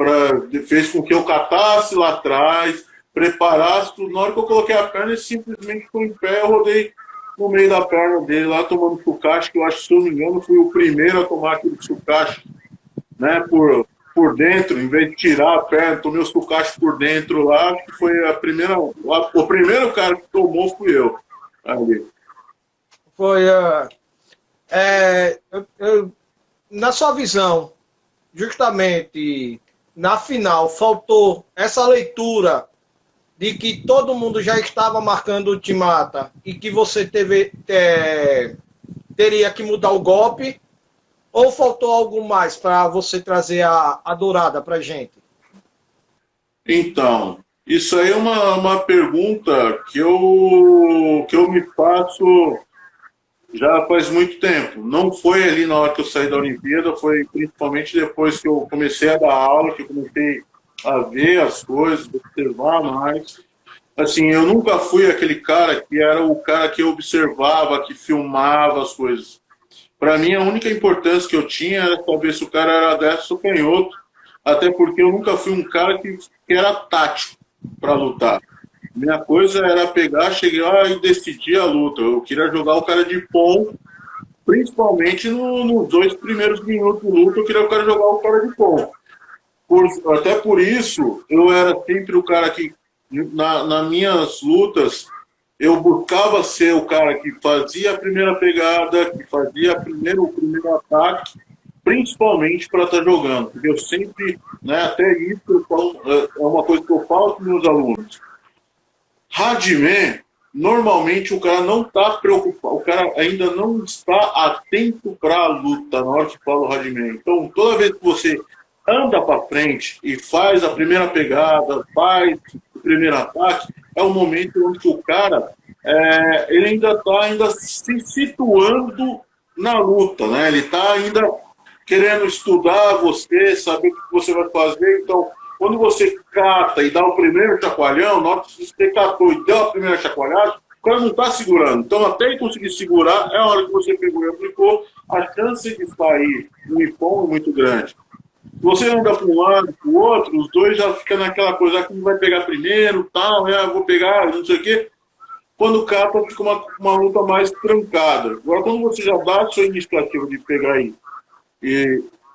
Fez com que eu catasse lá atrás, preparasse tudo. Na hora que eu coloquei a perna, ele simplesmente foi em pé, eu rodei no meio da perna dele lá, tomando Sukashi, que eu acho, se eu não me engano, fui o primeiro a tomar aquele Sukashi, né, por dentro, em vez de tirar a perna, tomei o Sukashi por dentro lá, acho que foi o primeiro cara que tomou fui eu. Ali. Foi, na sua visão, justamente na final, faltou essa leitura de que todo mundo já estava marcando o Ultimata e que você teria que mudar o golpe, ou faltou algo mais para você trazer a dourada para a gente? Então, isso aí é uma pergunta que eu me faço já faz muito tempo. Não foi ali na hora que eu saí da Olimpíada, foi principalmente depois que eu comecei a dar aula, que eu comecei a ver as coisas, observar mais. Assim, eu nunca fui aquele cara que era o cara que observava, que filmava as coisas. Para mim, a única importância que eu tinha era saber se o cara era destro ou canhoto, até porque eu nunca fui um cara que era tático para lutar. Minha coisa era pegar, chegar e decidir a luta. Eu queria jogar o cara de pom, principalmente nos 2 primeiros minutos de luta, eu queria o cara jogar o cara de pom. Até por isso, eu era sempre o cara que, nas minhas lutas, eu buscava ser o cara que fazia a primeira pegada, que fazia o primeiro ataque, principalmente para estar jogando. Porque eu sempre, né, até isso eu falo, é uma coisa que eu falo com meus alunos. Hardman, normalmente o cara não está preocupado, o cara ainda não está atento para a luta na hora que fala o Hardman. Então, toda vez que você anda para frente e faz a primeira pegada, faz o primeiro ataque, é o momento onde o cara ele ainda está se situando na luta, né? Ele está ainda querendo estudar você, saber o que você vai fazer. Então, quando você cata e dá o primeiro chacoalhão, na hora que você catou e deu a primeira chacoalhada, o cara não está segurando. Então, até ele conseguir segurar, é a hora que você pegou e aplicou, a chance de sair um ipom é muito grande. Se você anda para um lado, para o outro, os dois já ficam naquela coisa, que vai pegar primeiro, tal, vou pegar, não sei o quê. Quando cata, fica uma luta mais trancada. Agora, quando você já dá a sua iniciativa de pegar aí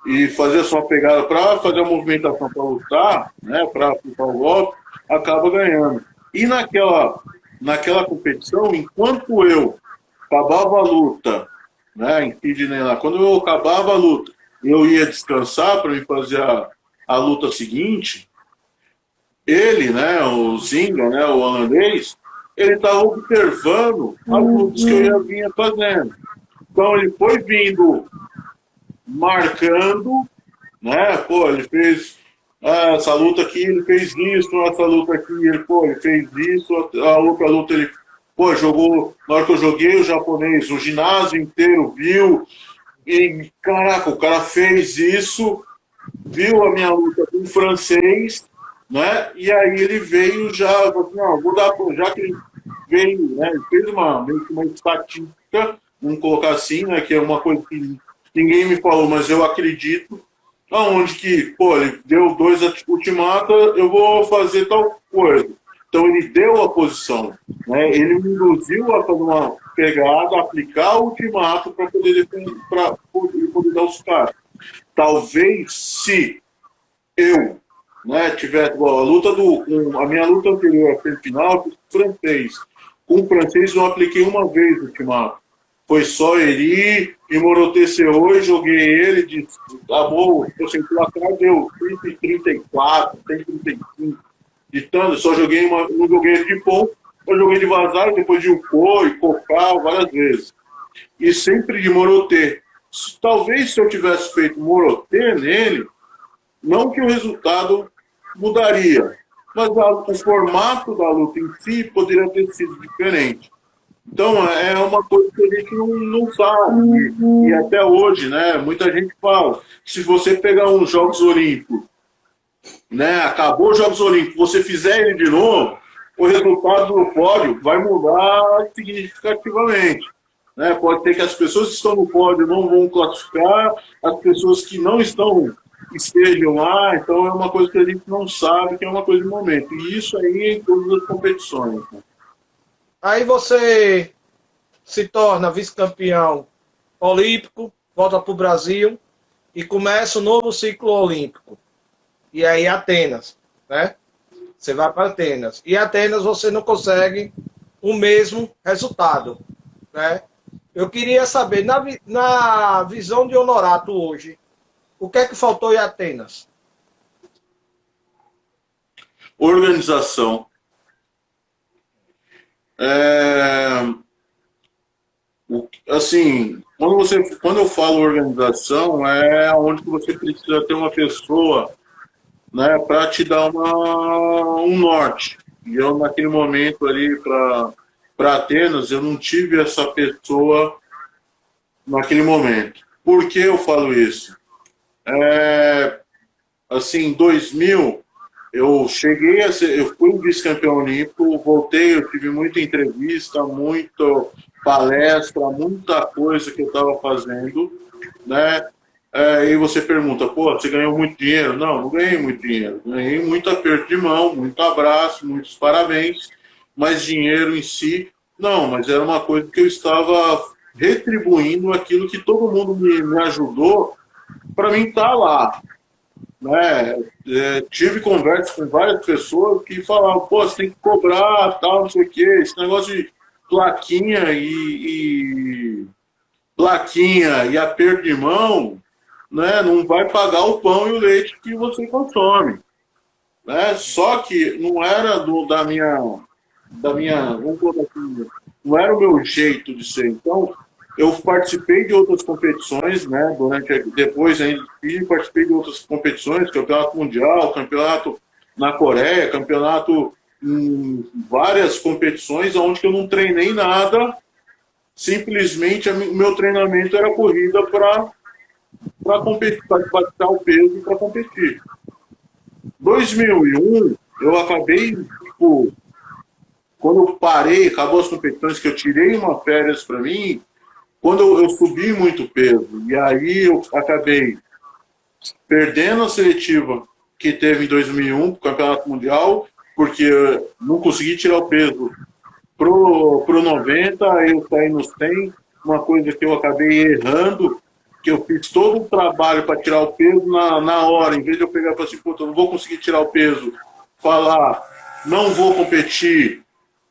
e fazer a sua pegada para fazer a movimentação para lutar, né, para aplicar o golpe, acaba ganhando. E naquela competição, enquanto eu acabava a luta, né, em Sydney lá, quando eu acabava a luta, eu ia descansar para me fazer a luta seguinte, ele, né, o Zinga, né, o holandês, ele estava observando as lutas que eu vinha fazendo. Então ele foi vindo marcando, né? Pô, ele fez essa luta aqui, ele fez isso, essa luta aqui, ele fez isso, a outra luta ele, jogou, na hora que eu joguei o japonês, o ginásio inteiro viu, e caraca, o cara fez isso, viu a minha luta com o francês, né? E aí ele veio já, não, vou dar, já que ele veio, né? Ele fez meio que uma estatística, vamos colocar assim, né? Que é uma coisa que ninguém me falou, mas eu acredito, aonde que, ele deu 2 ultimata, eu vou fazer tal coisa. Então ele deu a posição, né? Ele me induziu a fazer uma pegada, aplicar o ultimato para poder dar os caras. Talvez se eu, né, tivesse a minha luta anterior, a semifinal, com o francês. Com o francês eu apliquei uma vez o ultimato. Foi só Eri e Moroteceu e joguei ele de amor, eu senti lá atrás, deu 134, 135 de tanto, só joguei não joguei ele de pom, eu joguei de vazar, depois de Uco e Cocal várias vezes. E sempre de Morotê. Talvez se eu tivesse feito Morotê nele, não que o resultado mudaria, mas o formato da luta em si poderia ter sido diferente. Então, é uma coisa que a gente não sabe. E até hoje, né, muita gente fala, se você pegar uns Jogos Olímpicos, né, acabou os Jogos Olímpicos, você fizer ele de novo, o resultado do pódio vai mudar significativamente. Né? Pode ter que as pessoas que estão no pódio não vão classificar, as pessoas que não estejam lá, então é uma coisa que a gente não sabe, que é uma coisa de momento. E isso aí em todas as competições. Né? Aí você se torna vice-campeão olímpico, volta para o Brasil e começa o novo ciclo olímpico. E aí Atenas, né? Você vai para Atenas. E Atenas você não consegue o mesmo resultado, né? Eu queria saber, na visão de Honorato hoje, o que é que faltou em Atenas? Organização. Assim, quando eu falo organização, é onde você precisa ter uma pessoa, né, para te dar um norte. E eu, naquele momento ali, para Atenas, eu não tive essa pessoa naquele momento. Por que eu falo isso? Assim, 2000, Eu cheguei a ser, eu fui um vice-campeão olímpico, voltei, eu tive muita entrevista, muita palestra, muita coisa que eu estava fazendo, né? E você pergunta, pô, você ganhou muito dinheiro? Não, não ganhei muito dinheiro. Ganhei muito aperto de mão, muito abraço, muitos parabéns, mas dinheiro em si, não, mas era uma coisa que eu estava retribuindo aquilo que todo mundo me ajudou para mim estar lá, né? Tive conversas com várias pessoas que falavam, pô, você tem que cobrar, tal, não sei o quê, esse negócio de plaquinha plaquinha e aperto de mão, né, não vai pagar o pão e o leite que você consome, né? Só que não era vamos colocar assim, não era o meu jeito de ser. Então, eu participei de outras competições, né? Depois ainda participei de outras competições, campeonato mundial, campeonato na Coreia, campeonato em várias competições, onde eu não treinei nada, simplesmente o meu treinamento era corrida para competir, para bater o peso para competir. 2001, eu acabei, tipo, quando eu parei, acabou as competições, que eu tirei uma férias para mim, quando eu subi muito peso, e aí eu acabei perdendo a seletiva que teve em 2001, para o Campeonato Mundial, porque eu não consegui tirar o peso pro 90, eu saí no 100, uma coisa que eu acabei errando, que eu fiz todo o trabalho para tirar o peso na hora, em vez de eu pegar e falar assim, puta, eu não vou conseguir tirar o peso, falar, não vou competir,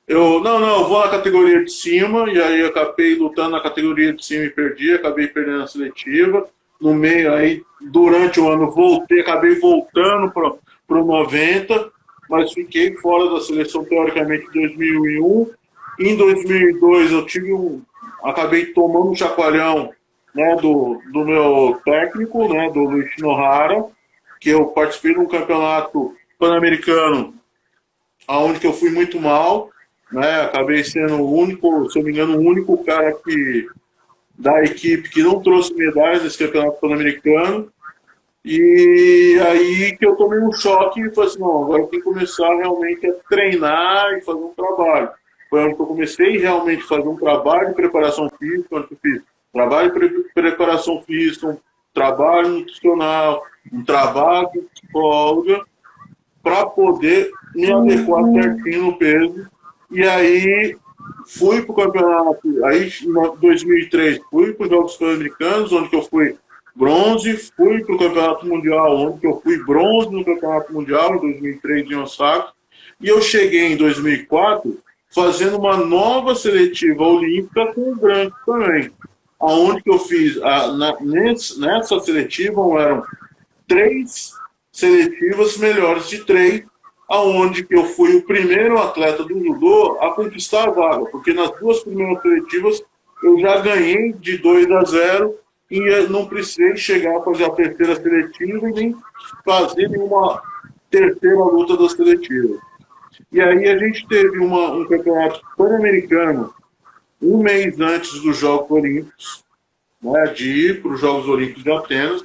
eu vou na categoria de cima, e aí eu acabei lutando na categoria de cima e perdi, acabei perdendo a seletiva. No meio, aí, durante o ano, acabei voltando pro 90, mas fiquei fora da seleção, teoricamente, em 2001. Em 2002, acabei tomando um chacoalhão, né, do meu técnico, né, do Luiz Shinohara, que eu participei de um campeonato pan-americano, onde que eu fui muito mal, né? Acabei sendo o único, se eu não me engano, o único cara da equipe que não trouxe medalhas nesse campeonato pan-americano. E aí que eu tomei um choque e falei assim, não, agora eu tenho que começar realmente a treinar e fazer um trabalho. Foi onde eu comecei realmente a fazer um trabalho de preparação física, onde eu fiz trabalho de preparação física, um trabalho nutricional, um trabalho de psicóloga, para poder me adequar certinho no peso. E aí fui para o campeonato, aí em 2003 fui para os Jogos Pan-Americanos, onde que eu fui bronze, fui para o Campeonato Mundial, onde que eu fui bronze no Campeonato Mundial, em 2003 em Osaka, e eu cheguei em 2004 fazendo uma nova seletiva olímpica com o branco também, aonde que eu fiz, nessa seletiva eram 3 seletivas melhores de 3, aonde que eu fui o primeiro atleta do judô a conquistar a vaga, porque nas 2 primeiras seletivas eu já ganhei de 2-0 e não precisei chegar a fazer a terceira seletiva e nem fazer nenhuma terceira luta da seletiva. E aí a gente teve um campeonato pan-americano um mês antes dos Jogos Olímpicos, né, de ir para os Jogos Olímpicos de Atenas,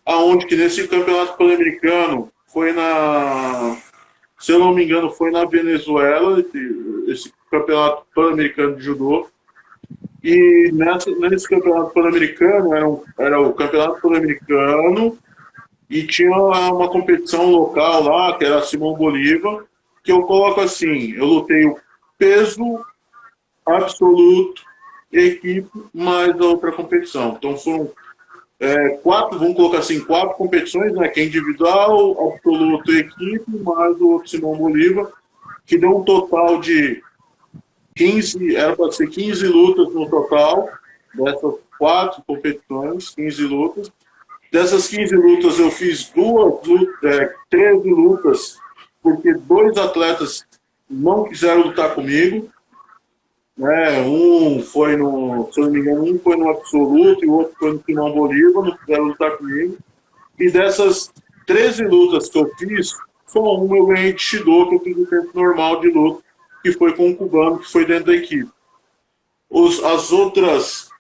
aonde que nesse campeonato pan-americano se eu não me engano, foi na Venezuela, esse campeonato pan-americano de judô. E nesse campeonato pan-americano, era o campeonato pan-americano, e tinha uma competição local lá, que era a Simão Bolívar, que eu coloco assim, eu lutei o peso absoluto, equipe, mais a outra competição. Então foram 4, vamos colocar assim, 4 competições, né, que é individual, absoluto e equipe, mais o outro Simão Bolívar, que deu um total de 15, era para ser 15 lutas no total, dessas 4 competições, 15 lutas. Dessas 15 lutas eu fiz 13 lutas, porque 2 atletas não quiseram lutar comigo, né? Um foi se eu não me engano, um foi no absoluto e o outro foi no Simão Bolívar, não quiseram lutar comigo. E dessas 13 lutas que eu fiz, só uma eu ganhei de Shido, que eu fiz o tempo normal de luta, que foi com um cubano, que foi dentro da equipe. As outras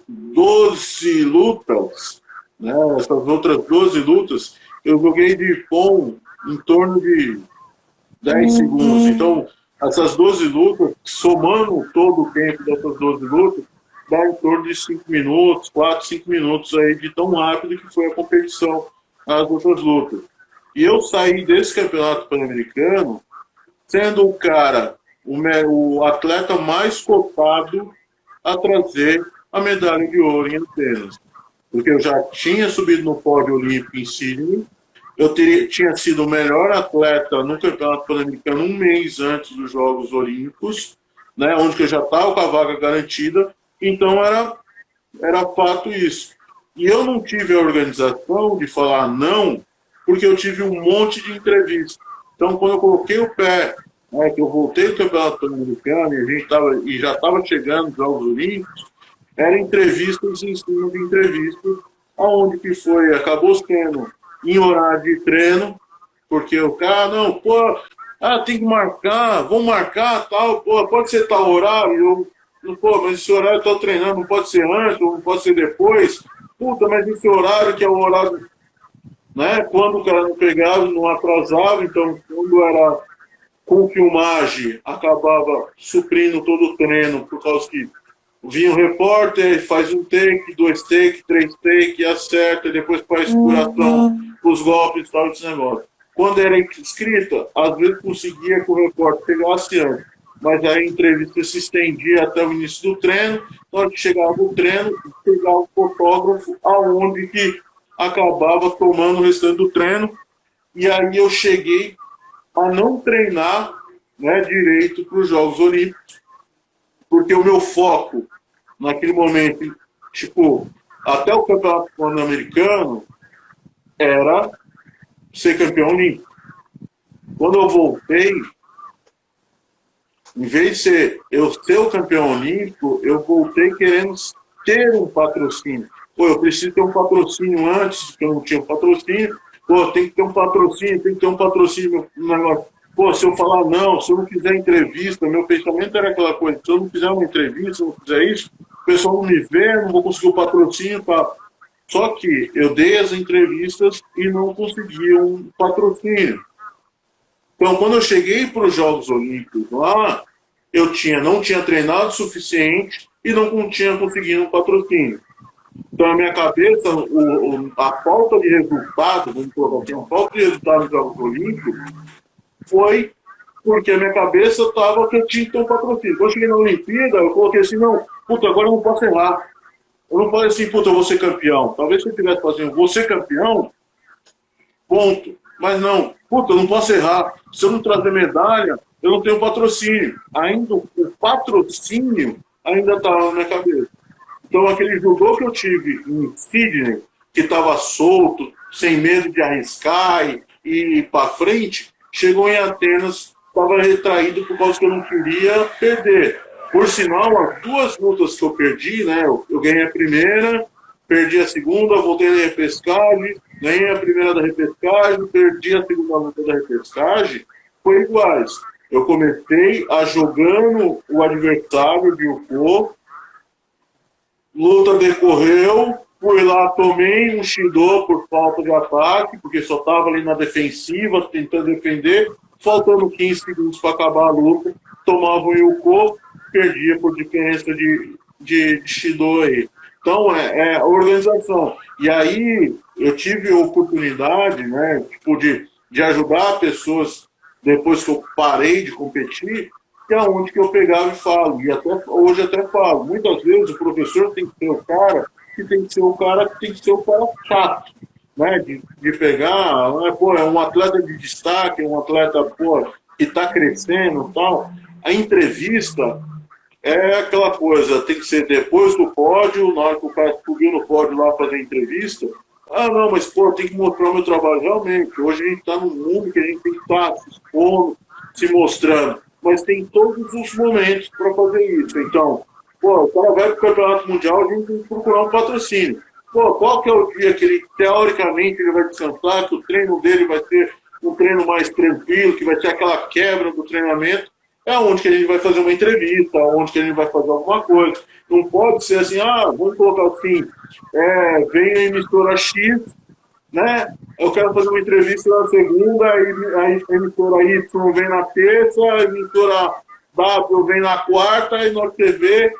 12 lutas, né? Essas outras 12 lutas, eu joguei de pom em torno de 10 segundos. Então, essas 12 lutas, somando todo o tempo dessas 12 lutas, dá em torno de 5 minutos, 4, 5 minutos aí de tão rápido que foi a competição, as outras lutas. E eu saí desse campeonato pan-americano sendo o cara, o atleta mais cotado a trazer a medalha de ouro em Atenas. Porque eu já tinha subido no pódio olímpico em Sydney, tinha sido o melhor atleta no Campeonato Pan-Americano um mês antes dos Jogos Olímpicos, né, onde eu já estava com a vaga garantida, então era fato isso. E eu não tive a organização de falar não, porque eu tive um monte de entrevistas. Então, quando eu coloquei o pé, né, que eu voltei do Campeonato Pan-Americano e já estava chegando os Jogos Olímpicos, eram entrevistas em cima de entrevistas, aonde que foi, acabou sendo em horário de treino, porque o cara, não, pô, tem que marcar, vamos marcar, tal, pô, pode ser tal horário, pô, mas esse horário eu tô treinando, não pode ser antes, ou não pode ser depois, puta, mas esse horário que é o horário, né, quando o cara não pegava, não atrasava, então quando era com filmagem, acabava suprindo todo o treino, por causa que vinha o repórter, faz um take, 2 take, 3 take, acerta, depois faz curação, os golpes e tal, esse negócio. Quando era escrita, às vezes conseguia que o repórter pegasse antes, mas aí a entrevista se estendia até o início do treino, na hora que chegava o treino, pegava o fotógrafo, aonde que acabava tomando o restante do treino, e aí eu cheguei a não treinar, né, direito para os Jogos Olímpicos, porque o meu foco, naquele momento, tipo, até o Campeonato Pan-Americano, era ser campeão olímpico. Quando eu voltei, em vez de eu ser o campeão olímpico, eu voltei querendo ter um patrocínio. Pô, eu preciso ter um patrocínio antes, que eu não tinha um patrocínio. Pô, tem que ter um patrocínio, tem que ter um patrocínio. Pô, se eu falar não, se eu não fizer entrevista, meu pensamento era aquela coisa, se eu não fizer uma entrevista, se eu não fizer isso, o pessoal não me vê, não vou conseguir o patrocínio. Só que eu dei as entrevistas e não consegui um patrocínio. Então, quando eu cheguei para os Jogos Olímpicos lá, eu não tinha treinado o suficiente e não tinha conseguido um patrocínio. Então, na minha cabeça, a falta de resultado, vamos colocar assim, a falta de resultado nos Jogos Olímpicos foi porque a minha cabeça estava que eu tinha que ter um patrocínio. Quando eu cheguei na Olimpíada, eu coloquei assim, não, puta, agora eu não posso errar. Eu não falei assim, puta, eu vou ser campeão. Talvez se eu tivesse fazendo, vou ser campeão, ponto. Mas não, puta, eu não posso errar. Se eu não trazer medalha, eu não tenho patrocínio. Ainda o patrocínio ainda estava na minha cabeça. Então, aquele judô que eu tive em Sydney, que estava solto, sem medo de arriscar e ir para frente, chegou em Atenas, estava retraído por causa que eu não queria perder. Por sinal, as 2 lutas que eu perdi, né, eu ganhei a primeira, perdi a segunda, voltei na repescagem, ganhei a primeira da repescagem, perdi a segunda luta da repescagem, foi iguais. Eu comecei jogando o adversário de Uko, luta decorreu, fui lá, tomei um Shido por falta de ataque, porque só estava ali na defensiva, tentando defender, faltando 15 segundos para acabar a luta, tomava o Yuko, perdia por diferença de Shido aí. Então, é organização. E aí, eu tive a oportunidade, né, tipo, de ajudar pessoas depois que eu parei de competir, que é onde que eu pegava e falo. E hoje até falo. Muitas vezes o professor tem que ser o cara que tem que ser o cara chato, né? De pegar, né? Pô, é um atleta de destaque, é um atleta, pô, que está crescendo e tal. A entrevista é aquela coisa, tem que ser depois do pódio, na hora que o cara subiu no pódio lá fazer entrevista. Ah, não, mas pô, tem que mostrar o meu trabalho. Realmente, hoje a gente está num mundo que a gente tem que estar se expondo, se mostrando. Mas tem todos os momentos para fazer isso. Então, pô, o cara vai para o Campeonato Mundial, a gente tem que procurar um patrocínio. Pô, qual que é o dia que ele, teoricamente, ele vai descansar, que o treino dele vai ser um treino mais tranquilo, que vai ter aquela quebra do treinamento, é onde que a gente vai fazer uma entrevista, onde que a gente vai fazer alguma coisa. Não pode ser assim, vamos colocar assim, vem a emissora X, né? Eu quero fazer uma entrevista na segunda, aí a emissora Y vem na terça, a emissora W vem na quarta, e nós TV,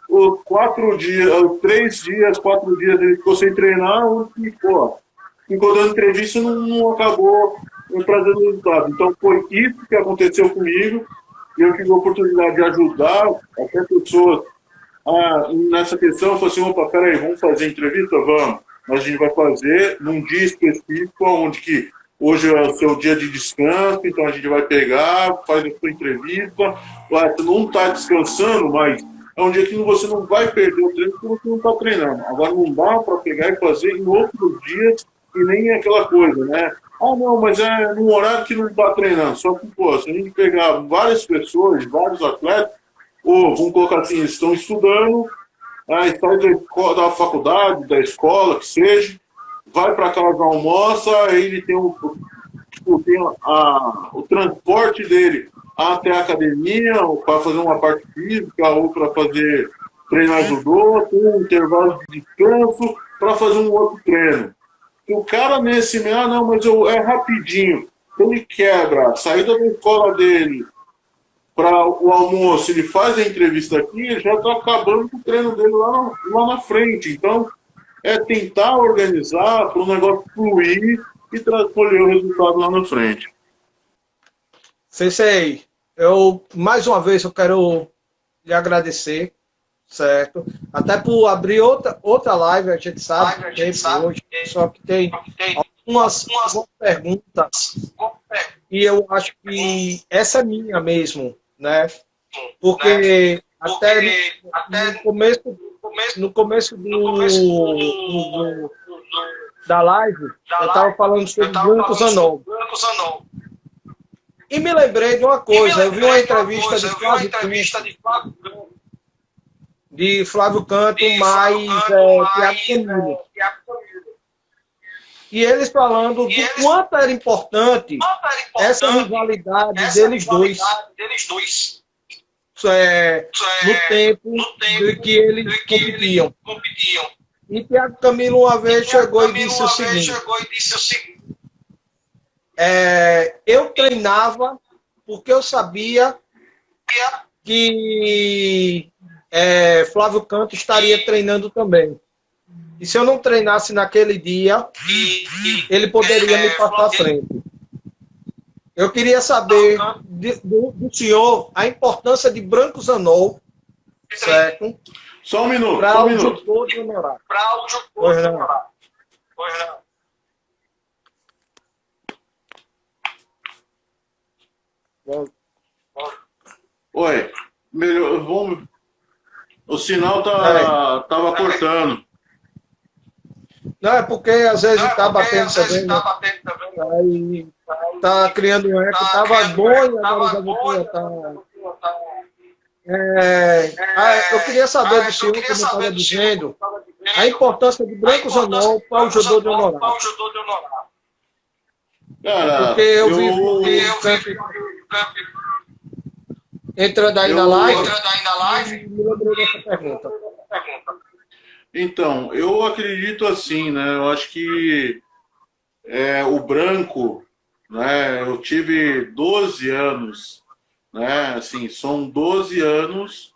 os 4 dias, os 3 dias, 4 dias ele ficou sem treinar, e, pô, ficou dando entrevista e não acabou trazendo resultado. Então foi isso que aconteceu comigo, e eu tive a oportunidade de ajudar até pessoas nessa questão. Eu falei assim, opa, peraí, vamos fazer entrevista? Vamos. Mas a gente vai fazer num dia específico, onde que hoje é o seu dia de descanso, então a gente vai pegar, faz a sua entrevista. Você não está descansando, mas é um dia que você não vai perder o treino porque você não está treinando. Agora não dá para pegar e fazer em outros dias e nem aquela coisa, né? Ah, não, mas é num horário que não está treinando. Só que, pô, se a gente pegar várias pessoas, vários atletas, ou vamos colocar assim, eles estão estudando, sai da faculdade, da escola, que seja, vai para casa, almoça, aí ele tem, tem o transporte dele até a academia, para fazer uma parte física, ou para fazer treinar judô, tem um intervalo de descanso para fazer um outro treino. E o cara nesse meio, não, mas é rapidinho. Ele quebra a saída da escola dele para o almoço, ele faz a entrevista aqui, ele já está acabando com o treino dele lá na frente. Então, é tentar organizar para o negócio fluir e colher o resultado lá na frente. Sensei, mais uma vez eu quero lhe agradecer, certo? Até por abrir outra live, a gente sabe que tem hoje, só que tem algumas perguntas, e eu acho que essa é minha mesmo, né? Porque até no começo da live, eu estava falando sobre Branco Zanon. E me lembrei de uma coisa, eu vi uma entrevista de Flávio Canto, mais Thiago Camilo. E eles falando do quanto era importante essa rivalidade deles dois. No tempo de que eles competiam. E Thiago Camilo uma vez chegou e disse o seguinte: eu treinava porque eu sabia que Flávio Canto estaria treinando também. E se eu não treinasse naquele dia, ele poderia me passar à frente. Eu queria saber do senhor a importância de Branco Zanon, certo? Só um minuto. Para o judô de honorário. Pois não. Oi, melhor, vamos. O sinal tava cortando. Não, é porque às vezes está batendo também, né? Aí tá criando um eco, tava bom e agora já vou botar. Eu queria saber do senhor, como eu estava dizendo, a importância de Branco Zanon para o judô de honorário. Porque eu vi o entrando aí na live e me lembrei dessa pergunta. Então, eu acredito assim, né? Eu acho que o branco, né? Eu tive 12 anos, né? Assim, são 12 anos,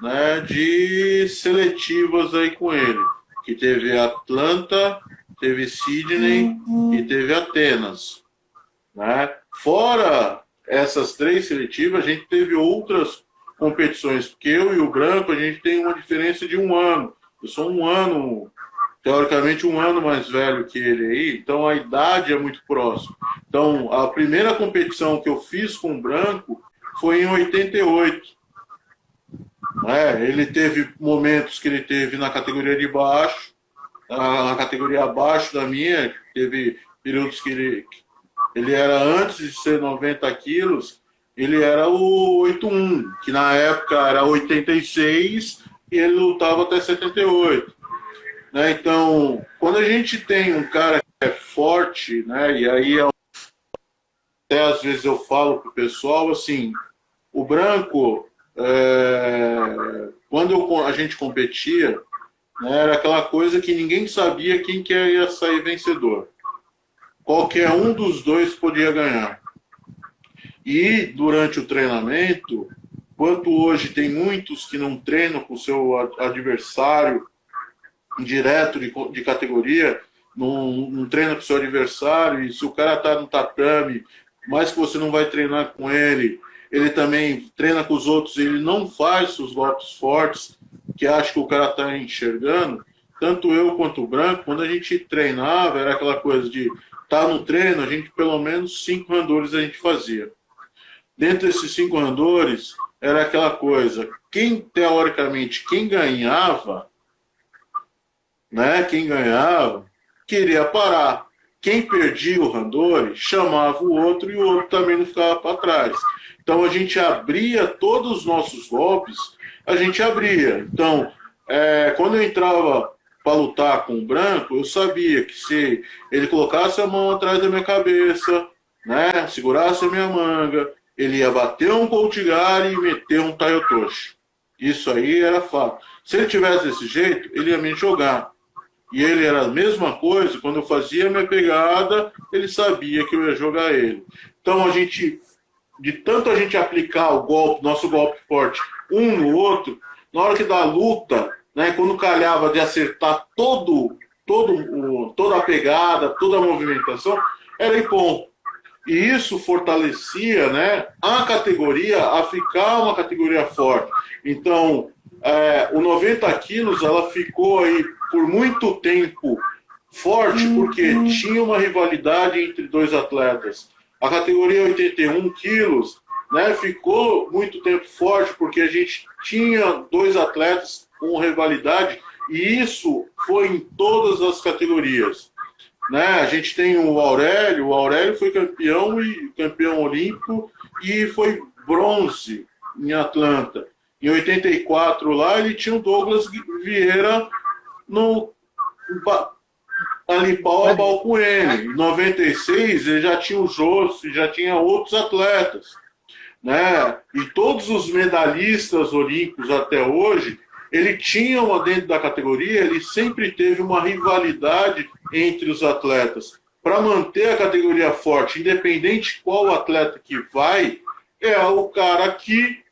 né? De seletivas aí com ele, que teve Atlanta, teve Sydney e teve Atenas, né? Fora essas 3 seletivas, a gente teve outras competições, porque eu e o branco, a gente tem uma diferença de 1 ano. Eu sou teoricamente, 1 ano mais velho que ele aí, então a idade é muito próxima. Então, a primeira competição que eu fiz com o branco foi em 88. Ele teve momentos que ele teve na categoria de baixo, na categoria abaixo da minha, teve períodos que ele era, antes de ser 90 quilos, ele era o 81, que na época era 86, e ele lutava até 78. Né? Então, quando a gente tem um cara que é forte, né? E aí até às vezes eu falo pro pessoal assim, o branco, quando a gente competia, né, era aquela coisa que ninguém sabia quem que ia sair vencedor. qualquer um dos dois podia ganhar. E durante o treinamento, quanto hoje tem muitos que não treinam com o seu adversário direto de categoria, não treina com o seu adversário, e se o cara está no tatame, mas que você não vai treinar com ele, ele também treina com os outros, ele não faz os golpes fortes, que acha que o cara está enxergando. Tanto eu quanto o Branco, quando a gente treinava, era aquela coisa de estar no treino, a gente pelo menos 5 randores a gente fazia. Dentro desses 5 randores, era aquela coisa, teoricamente, quem ganhava, né, queria parar. Quem perdia o randori, chamava o outro e o outro também não ficava para trás. Então a gente abria todos os nossos golpes, a gente abria. Então, quando eu entrava para lutar com o Branco, eu sabia que se ele colocasse a mão atrás da minha cabeça, né, segurasse a minha manga, ele ia bater um Koutigari e meter um Taiotoshi. Isso aí era fato. Se ele tivesse desse jeito, ele ia me jogar. E ele era a mesma coisa, quando eu fazia a minha pegada, ele sabia que eu ia jogar ele. Então de tanto a gente aplicar o golpe, nosso golpe forte, um no outro, na hora que da luta, né, quando calhava de acertar toda a pegada, toda a movimentação, era Ippon. E isso fortalecia, né, a categoria a ficar uma categoria forte. Então, o 90 quilos, ela ficou aí por muito tempo forte, porque tinha uma rivalidade entre dois atletas. A categoria 81 quilos, né, ficou muito tempo forte, porque a gente tinha dois atletas com rivalidade, e isso foi em todas as categorias. Né? A gente tem o Aurélio foi campeão olímpico e foi bronze em Atlanta. Em 84 lá, ele tinha o Douglas Vieira ali pau a pau com ele. Em 96, ele já tinha o Jossi, já tinha outros atletas. Né? E todos os medalhistas olímpicos até hoje, ele tinha uma dentro da categoria, ele sempre teve uma rivalidade entre os atletas. Para manter a categoria forte, independente qual atleta que vai, é o cara que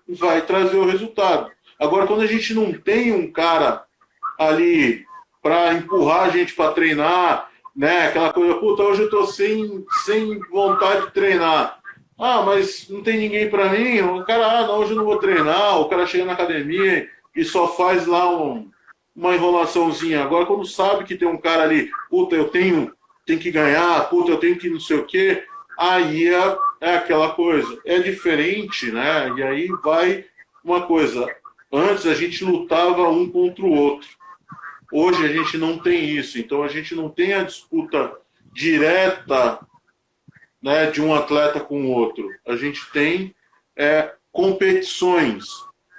vai trazer o resultado. Agora, quando a gente não tem um cara ali para empurrar a gente para treinar, né? Aquela coisa, puta, hoje eu estou sem vontade de treinar. Ah, mas não tem ninguém para mim. O cara, não, hoje eu não vou treinar. O cara chega na academia e só faz lá uma enrolaçãozinha. Agora, quando sabe que tem um cara ali, puta, eu tenho que ganhar, puta, eu tenho que não sei o quê, aí é aquela coisa. É diferente, né? E aí vai uma coisa. Antes a gente lutava um contra o outro. Hoje a gente não tem isso. Então a gente não tem a disputa direta, né, de um atleta com o outro. A gente tem competições.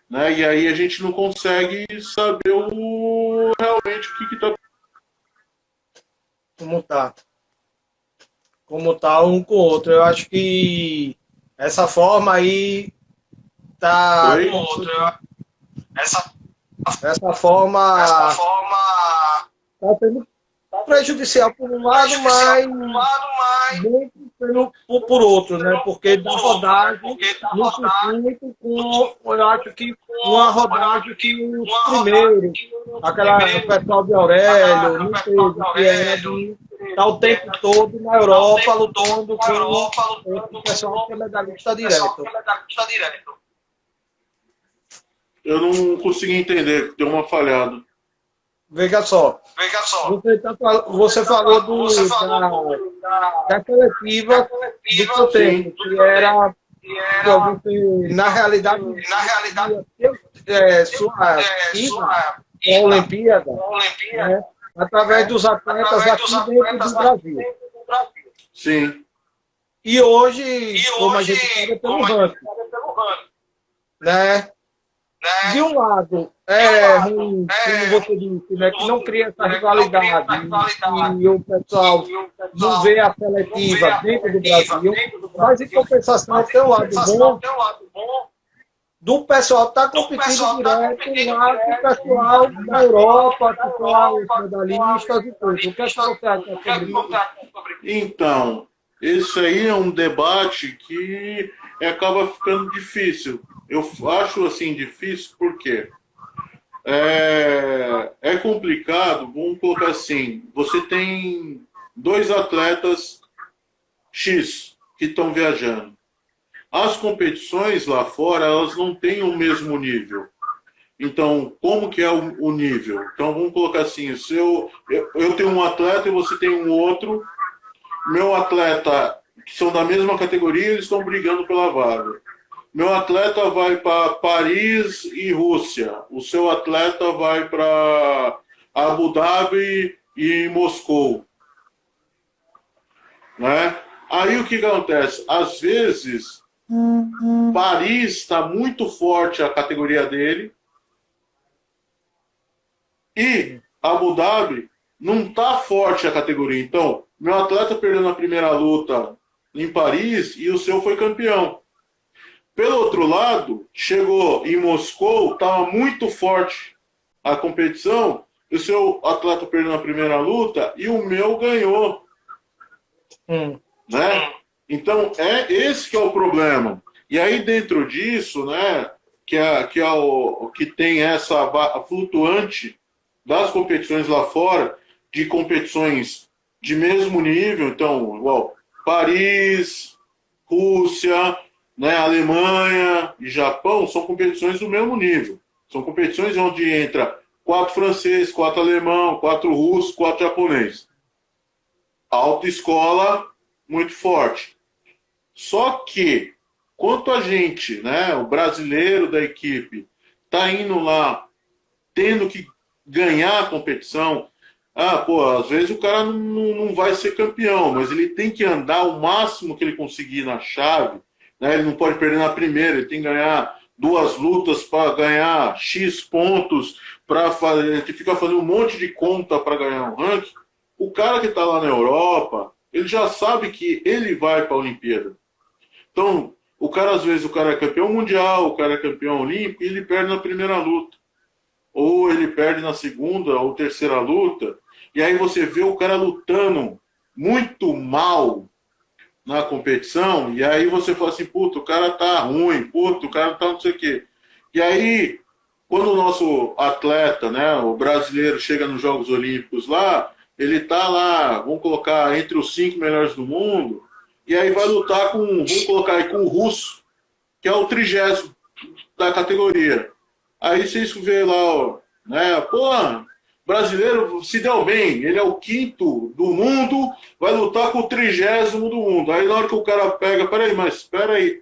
Né? E aí a gente não consegue saber realmente o que está. Como tá um com o outro. Eu acho que essa forma aí tá com outro. Essa forma tá sendo prejudicial por um lado, mas muito por outro, né? Porque da rodagem no circuito, eu acho que uma rodagem que os primeiros, aquela pessoal de Aurélio, não teve, que era de estar o tempo todo na Europa lutando com o pessoal que é medalhista direto. Eu não consegui entender, deu uma falhada. Veja só. Você falou da coletiva do seu tempo, que era na realidade sua Olimpíada, né, através dos atletas aqui dentro do Brasil. Sim. E hoje, como a gente sabe, é pelo ranking. Né? De um lado, ruim, como você disse, né, que não cria essa rivalidade, e o pessoal não vê a seletiva dentro do Brasil, mas em compensação tem um lado bom, do pessoal que está competindo direto lá com o pessoal da Europa, que são lá os medalhistas e tudo. O que é que você acha sobre isso? Então, isso aí é um debate que acaba ficando difícil. Eu acho assim difícil porque é complicado. Vamos colocar assim: você tem dois atletas X que estão viajando. As competições lá fora, elas não têm o mesmo nível. Então, como que é o nível? Então, vamos colocar assim, se eu tenho um atleta e você tem um outro, meu atleta, que são da mesma categoria, eles estão brigando pela vaga. Meu atleta vai para Paris e Rússia. O seu atleta vai para Abu Dhabi e Moscou. Né? Aí o que acontece? Às vezes, Paris está muito forte a categoria dele e Abu Dhabi não está forte a categoria. Então, meu atleta perdeu na primeira luta em Paris e o seu foi campeão. Pelo outro lado, chegou em Moscou, estava muito forte a competição, o seu atleta perdeu na primeira luta e o meu ganhou. Né? Então, esse que é o problema. E aí, dentro disso, né, que tem essa flutuante das competições lá fora, de competições de mesmo nível, então, igual Paris, Rússia, né, Alemanha e Japão, são competições do mesmo nível. São competições onde entra 4 franceses, 4 alemão, 4 russos, 4 japoneses. Alta escola, muito forte. Só que, quanto a gente, né, o brasileiro da equipe, está indo lá, tendo que ganhar a competição, às vezes o cara não vai ser campeão, mas ele tem que andar o máximo que ele conseguir na chave, né, ele não pode perder na primeira, ele tem que ganhar 2 lutas para ganhar X pontos, ele fica fazendo um monte de conta para ganhar um ranking. O cara que está lá na Europa, ele já sabe que ele vai para a Olimpíada. Então, às vezes, o cara é campeão mundial, o cara é campeão olímpico, e ele perde na primeira luta. Ou ele perde na segunda ou terceira luta, e aí você vê o cara lutando muito mal na competição, e aí você fala assim, puta, o cara tá ruim, puta, o cara tá não sei o quê. E aí, quando o nosso atleta, né, o brasileiro, chega nos Jogos Olímpicos lá, ele tá lá, vamos colocar, entre os 5 melhores do mundo, e aí vai lutar vamos colocar aí com o russo, que é o 30º da categoria. Aí vocês vê lá, ó, né, brasileiro se deu bem, ele é o 5º do mundo, vai lutar com o 30º do mundo. Aí na hora que o cara pega, peraí,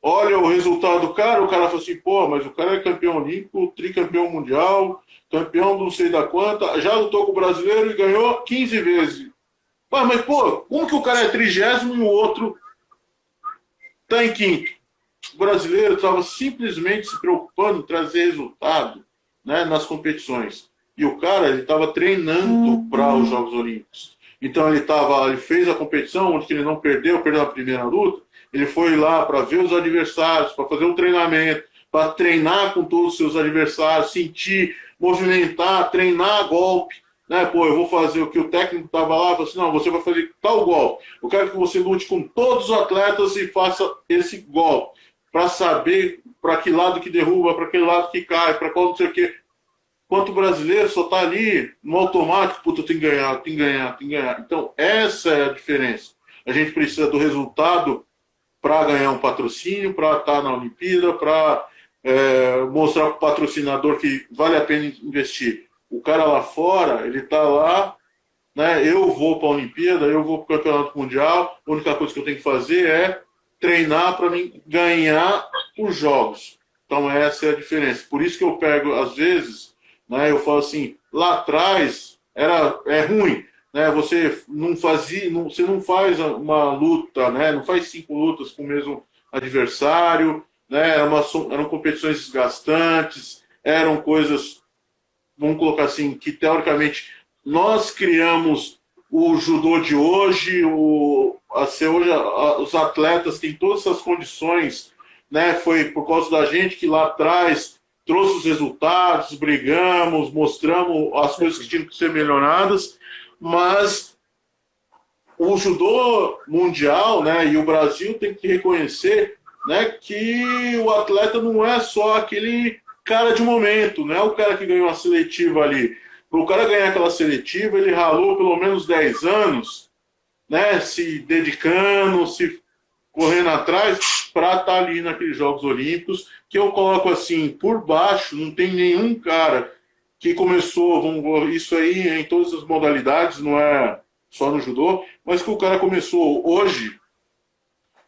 olha o resultado do cara, o cara fala assim, mas o cara é campeão olímpico, tricampeão mundial, campeão não sei da quanta, já lutou com o brasileiro e ganhou 15 vezes. Mas como que o cara é 30º e o outro tá em 5º? O brasileiro estava simplesmente se preocupando em trazer resultado, né, nas competições. E o cara, ele estava treinando para os Jogos Olímpicos. Então ele fez a competição onde ele não perdeu na primeira luta. Ele foi lá para ver os adversários, para fazer um treinamento, para treinar com todos os seus adversários, sentir, movimentar, treinar golpe. Né? Eu vou fazer o que o técnico estava lá, falou assim, não, você vai fazer tal golpe. Eu quero que você lute com todos os atletas e faça esse golpe, para saber para que lado que derruba, para que lado que cai, para qual não sei o quê. Enquanto o brasileiro só está ali no automático, puta, tem que ganhar. Então, essa é a diferença. A gente precisa do resultado para ganhar um patrocínio, para estar na Olimpíada, para mostrar para o patrocinador que vale a pena investir. O cara lá fora, ele está lá, né? Eu vou para a Olimpíada, eu vou para o Campeonato Mundial, a única coisa que eu tenho que fazer é treinar para mim ganhar os jogos. Então essa é a diferença. Por isso que eu pego, às vezes, né, eu falo assim, lá atrás é ruim, né? Você não faz uma luta, né? Não faz 5 lutas com o mesmo adversário, né? Eram competições desgastantes, eram coisas, vamos colocar assim, que teoricamente nós criamos o judô de hoje, hoje os atletas têm todas essas condições né? Foi por causa da gente que lá atrás trouxe os resultados, brigamos, mostramos as coisas que tinham que ser melhoradas, mas o judô mundial, né, e o Brasil tem que reconhecer, né, que o atleta não é só aquele cara de momento, não é o cara que ganhou a seletiva ali. Para o cara ganhar aquela seletiva, ele ralou pelo menos 10 anos, né, se dedicando, se correndo atrás para estar ali naqueles Jogos Olímpicos, que eu coloco assim, por baixo, não tem nenhum cara que começou, isso aí em todas as modalidades, não é só no judô, mas que o cara começou hoje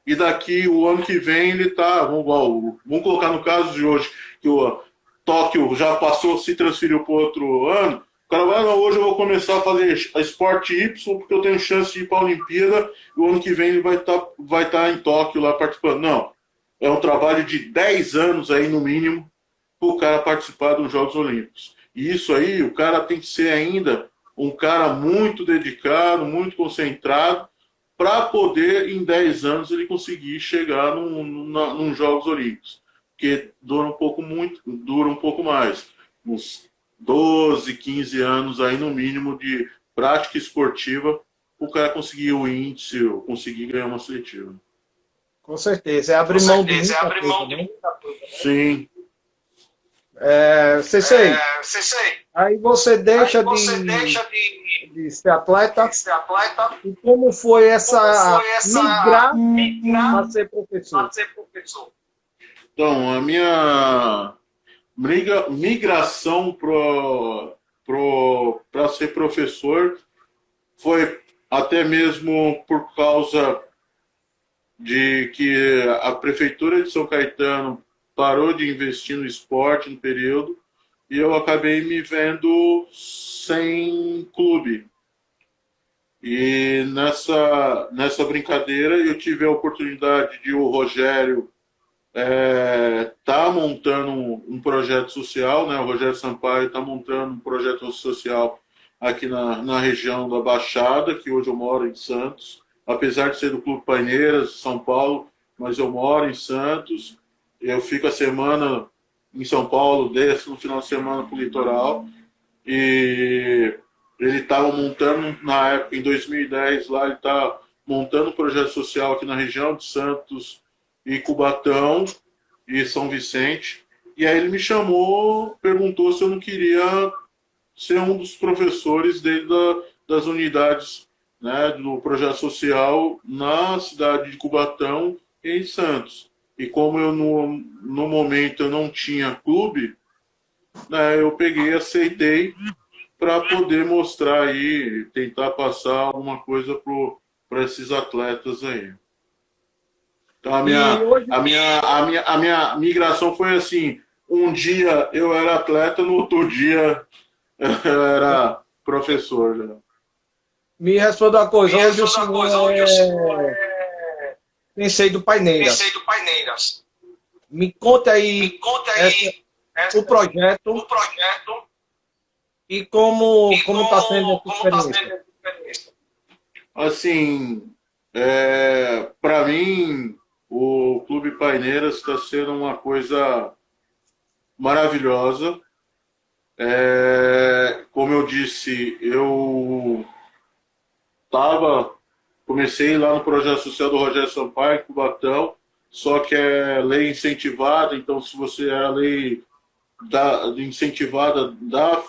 e daqui o ano que vem ele tá, vamos colocar no caso de hoje, que o Tóquio já passou, se transferiu para outro ano, o cara vai, não, hoje eu vou começar a fazer esporte Y porque eu tenho chance de ir para a Olimpíada e o ano que vem ele vai tá em Tóquio lá participando. Não, é um trabalho de 10 anos aí no mínimo para o cara participar dos Jogos Olímpicos. E isso aí, o cara tem que ser ainda um cara muito dedicado, muito concentrado, para poder, em 10 anos, ele conseguir chegar num Jogos Olímpicos. Porque dura um pouco mais. Uns 12, 15 anos aí, no mínimo, de prática esportiva, o cara conseguir o índice, conseguir ganhar uma seletiva. Com certeza. É abrir mão de muita coisa, né? Sim. Sensei, aí você deixa de ser atleta. E como foi essa migrar para ser professor? Então, a minha migração para ser professor foi até mesmo por causa de que a Prefeitura de São Caetano parou de investir no esporte no período e eu acabei me vendo sem clube. E nessa brincadeira eu tive a oportunidade de o Rogério tá montando um projeto social, né? O Rogério Sampaio está montando um projeto social aqui na região da Baixada, que hoje eu moro em Santos, apesar de ser do Clube Paineiras, São Paulo, mas eu moro em Santos. Eu fico a semana em São Paulo, desço no final de semana para o litoral. E ele estava montando, na época, em 2010, lá ele está montando um projeto social aqui na região de Santos e Cubatão e São Vicente. E aí ele me chamou, perguntou se eu não queria ser um dos professores dele das unidades, né, do projeto social na cidade de Cubatão e em Santos. E como eu no momento eu não tinha clube, né, eu peguei e aceitei para poder mostrar aí, tentar passar alguma coisa para esses atletas aí. Então a minha migração foi assim, um dia eu era atleta, no outro dia eu era professor. Já. Me responda uma coisa, hoje o senhor é sensei do Paineiras. Me conta aí, o projeto e como está sendo essa experiência. Assim, para mim, o Clube Paineiras está sendo uma coisa maravilhosa. Como eu disse, eu comecei lá no projeto social do Rogério Sampaio, em Cubatão, só que é lei incentivada, então se você é a lei incentivada da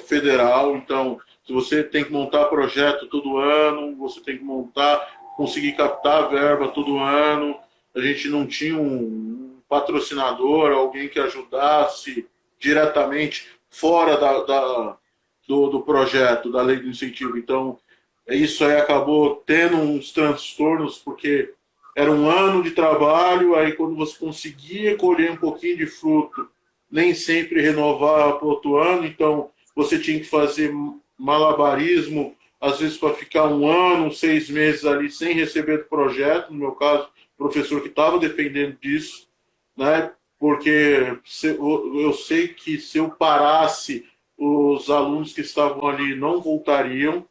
federal, então se você tem que montar projeto todo ano, você tem que conseguir captar verba todo ano, a gente não tinha um patrocinador, alguém que ajudasse diretamente fora do projeto, da lei do incentivo, então isso aí acabou tendo uns transtornos, porque era um ano de trabalho, aí quando você conseguia colher um pouquinho de fruto, nem sempre renovava para outro ano, então você tinha que fazer malabarismo, às vezes para ficar um ano, 6 meses ali sem receber do projeto, no meu caso, professor que estava dependendo disso, né? Porque eu sei que se eu parasse, os alunos que estavam ali não voltariam,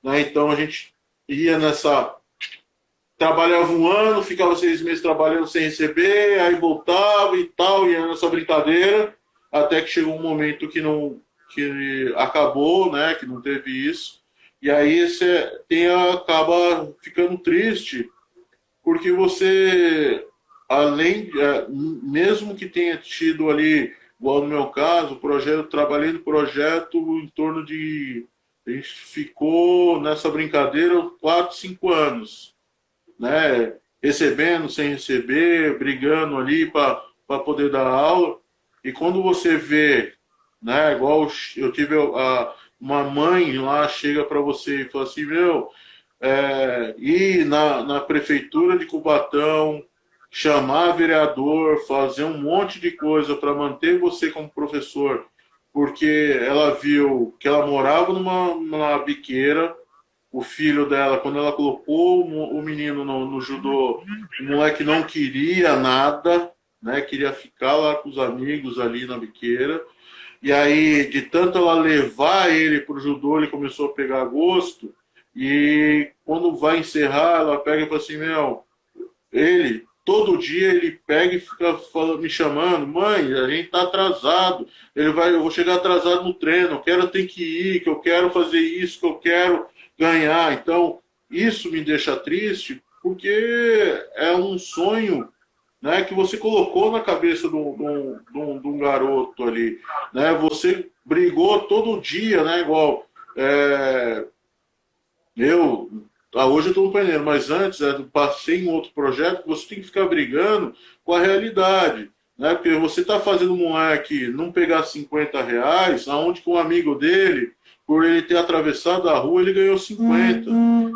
né? Então a gente ia nessa trabalhava um ano, ficava 6 meses trabalhando sem receber, aí voltava e tal, e era nessa brincadeira, até que chegou um momento que não que acabou, né, que não teve isso, e aí você acaba ficando triste, porque você, mesmo que tenha tido ali, igual no meu caso, projeto, trabalhei no projeto em torno de, a gente ficou nessa brincadeira 4, 5 anos, né? Recebendo, sem receber, brigando ali para poder dar aula. E quando você vê, né? Igual eu tive uma mãe lá, chega para você e fala assim, meu, ir na prefeitura de Cubatão, chamar vereador, fazer um monte de coisa para manter você como professor, porque ela viu que ela morava numa biqueira, o filho dela, quando ela colocou o menino no judô, o moleque não queria nada, né? Queria ficar lá com os amigos ali na biqueira. E aí, de tanto ela levar ele para o judô, ele começou a pegar gosto. E quando vai encerrar, ela pega e fala assim: Meu, todo dia ele pega e fica me chamando: Mãe, a gente tá atrasado. Eu vou chegar atrasado no treino. Tem que ir, que eu quero fazer isso, que eu quero ganhar. Então, isso me deixa triste, porque é um sonho, né, que você colocou na cabeça de um garoto ali, né? Você brigou todo dia, né? Igual eu, hoje eu estou no pioneiro, mas antes passei em outro projeto que você tem que ficar brigando com a realidade, né? Porque você está fazendo um moleque não pegar R$ 50, aonde que um amigo dele, por ele ter atravessado a rua, ele ganhou 50.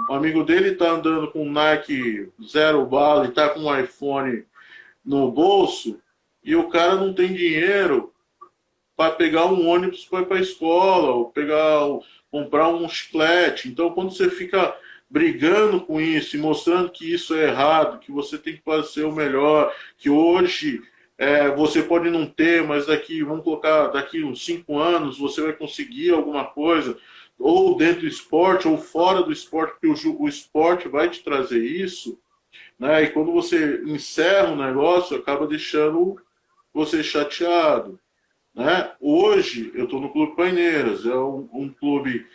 O amigo dele está andando com um Nike zero bala e está com um iPhone no bolso, e o cara não tem dinheiro para pegar um ônibus para ir para a escola, ou comprar um chiclete. Então, quando você fica brigando com isso e mostrando que isso é errado, que você tem que fazer o melhor, que hoje você pode não ter, mas vamos colocar, daqui uns 5 anos você vai conseguir alguma coisa, ou dentro do esporte, ou fora do esporte, porque o esporte vai te trazer isso, né? E quando você encerra um negócio, acaba deixando você chateado, né? Hoje eu estou no Clube Paineiras, é um clube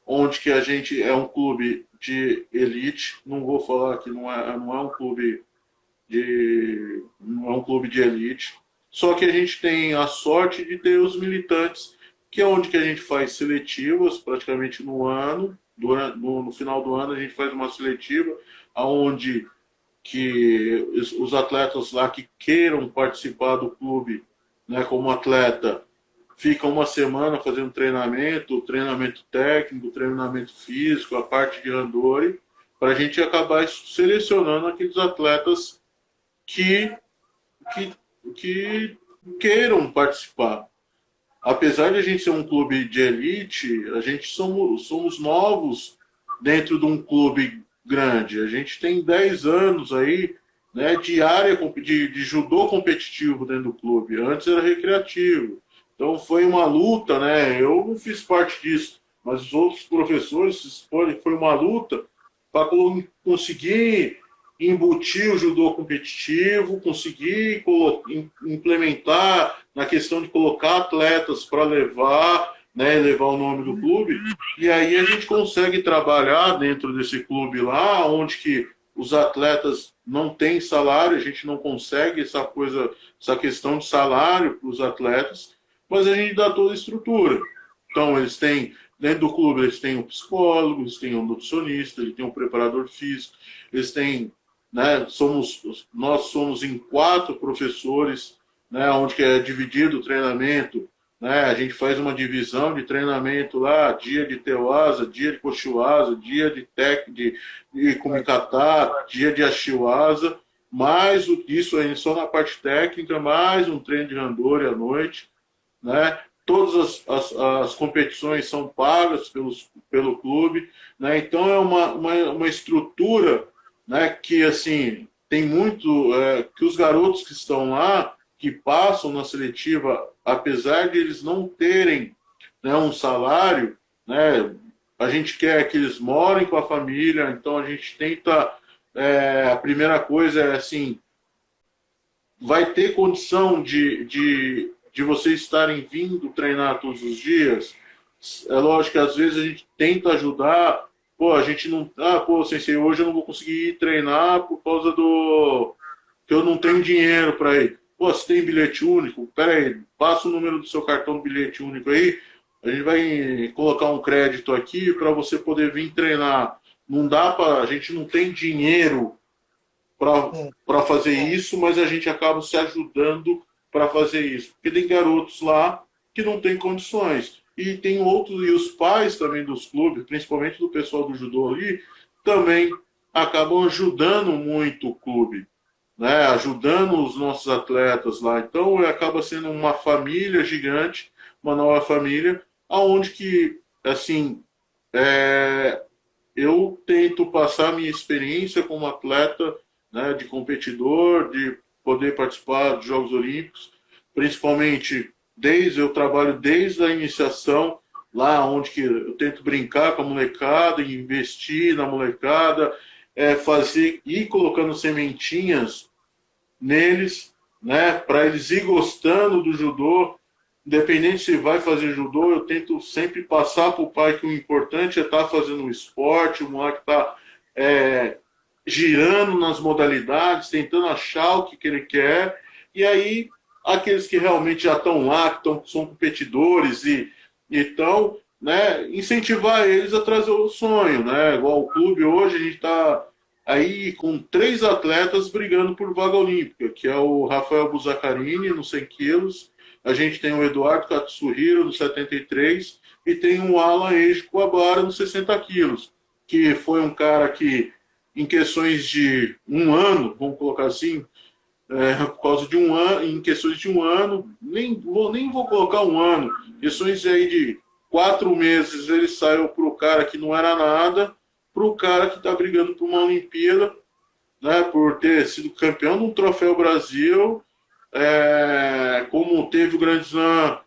onde que a gente é um clube de elite. Não vou falar que não é um clube não é um clube de elite. Só que a gente tem a sorte de ter os militantes, que é onde que a gente faz seletivas praticamente no ano. No final do ano a gente faz uma seletiva aonde que os atletas lá que queiram participar do clube, né, como atleta, ficam uma semana fazendo treinamento técnico, treinamento físico, a parte de randori, para a gente acabar selecionando aqueles atletas que, que, que queiram participar. Apesar de a gente ser um clube de elite, a gente somos novos dentro de um clube grande. A gente tem 10 anos aí, né, de área de judô competitivo dentro do clube. Antes era recreativo. Então foi uma luta, né? Eu não fiz parte disso, mas os outros professores, foi uma luta para conseguir embutir o judô competitivo, conseguir implementar na questão de colocar atletas para levar, né, levar o nome do clube, e aí a gente consegue trabalhar dentro desse clube lá, onde que os atletas não têm salário, a gente não consegue essa questão de salário para os atletas, mas a gente dá toda a estrutura. Então, dentro do clube, eles têm um psicólogo, eles têm um nutricionista, eles têm um preparador físico, eles têm, né, nós somos em 4 professores, né, onde que é dividido o treinamento, né, a gente faz uma divisão de treinamento lá, dia de Teuasa, dia de Koshiwasa, dia de Kumikata, dia de Ashiwasa, mais isso aí só na parte técnica, mais um treino de randori à noite, né? Todas as competições são pagas pelo clube, né? Então é uma estrutura, né, que assim tem muito que os garotos que estão lá, que passam na seletiva, apesar de eles não terem, né, um salário, né, a gente quer que eles morem com a família, então a gente tenta a primeira coisa é assim, vai ter condição de vocês estarem vindo treinar todos os dias? É lógico que às vezes a gente tenta ajudar, pô, a gente não, pô, sensei, hoje eu não vou conseguir ir treinar por causa do que eu não tenho dinheiro para ir. Pô, se tem bilhete único, peraí, passa o número do seu cartão do bilhete único aí, a gente vai colocar um crédito aqui para você poder vir treinar. Não dá para, a gente não tem dinheiro para fazer isso, mas a gente acaba se ajudando para fazer isso. Porque tem garotos lá que não têm condições. E tem outros, e os pais também dos clubes, principalmente do pessoal do judô ali, também acabam ajudando muito o clube, né? Ajudando os nossos atletas lá. Então acaba sendo uma família gigante, uma nova família, aonde que, assim, eu tento passar a minha experiência como atleta, né, de competidor, de poder participar dos Jogos Olímpicos, principalmente eu trabalho desde a iniciação, lá onde que eu tento brincar com a molecada, investir na molecada, fazer, ir colocando sementinhas neles, né, para eles ir gostando do judô. Independente se vai fazer judô, eu tento sempre passar para o pai que o importante é estar fazendo o esporte, o moleque está girando nas modalidades, tentando achar o que ele quer, e aí aqueles que realmente já estão lá, que são competidores e então, né, incentivar eles a trazer o sonho, né? Igual o clube hoje, a gente está aí com 3 atletas brigando por vaga olímpica, que é o Rafael Buzacarini, no 100 quilos, a gente tem o Eduardo Katsuhiro, no 73, e tem o Alan Eixo Kuwabara, no 60 quilos, que foi um cara que, em questões de um ano, vamos colocar assim, por causa de um ano, em questões de um ano, nem vou colocar um ano, questões aí de 4 meses, ele saiu para o cara que não era nada, para o cara que está brigando por uma Olimpíada, né, por ter sido campeão de um Troféu Brasil, como teve o Grande Slam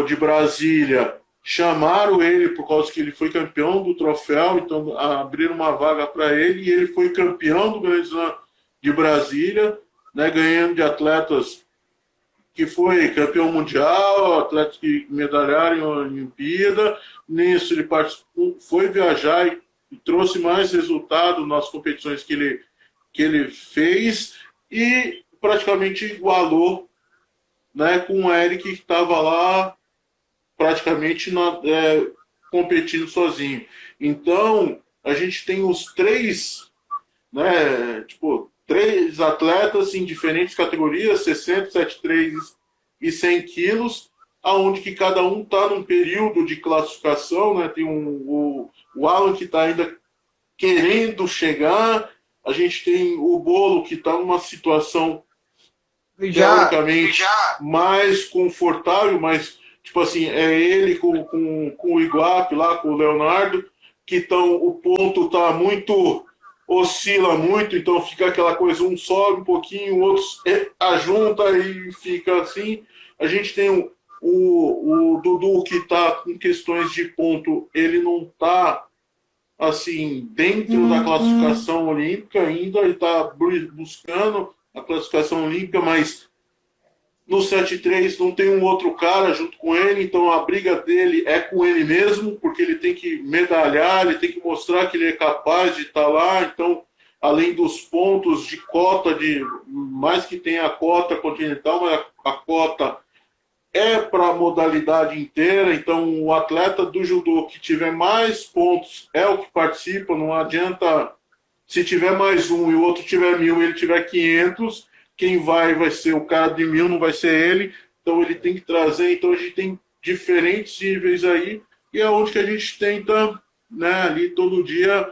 de Brasília, chamaram ele por causa que ele foi campeão do troféu, então abriram uma vaga para ele, e ele foi campeão do Grande Slam de Brasília, né, ganhando de atletas que foi campeão mundial, atletas que medalharam em Olimpíada. Nisso ele participou, foi viajar e trouxe mais resultado nas competições que ele fez e praticamente igualou, né, com o Eric, que estava lá praticamente competindo sozinho. Então, a gente tem os 3, né, tipo, 3 atletas em diferentes categorias, 60, 73 e 100 quilos, aonde que cada um está num período de classificação, né? Tem o Alan que está ainda querendo chegar, a gente tem o Bolo que está numa situação teoricamente mais confortável, mas tipo assim, é ele com o Iguape lá, com o Leonardo, que o ponto está muito, oscila muito, então fica aquela coisa, um sobe um pouquinho, o outro ajunta e fica assim. A gente tem o Dudu que está com questões de ponto, ele não está assim, dentro da classificação olímpica ainda, ele está buscando a classificação olímpica, mas no 7-3 não tem um outro cara junto com ele, então a briga dele é com ele mesmo, porque ele tem que medalhar, ele tem que mostrar que ele é capaz de estar lá. Então, além dos pontos de cota, mais que tem a cota continental, mas a cota é para a modalidade inteira. Então, o atleta do judô que tiver mais pontos é o que participa. Não adianta, se tiver mais um e o outro tiver 1.000 e ele tiver 500, quem vai ser o cara de 1.000, não vai ser ele. Então ele tem que trazer. Então a gente tem diferentes níveis aí, e é onde que a gente tenta, né, ali todo dia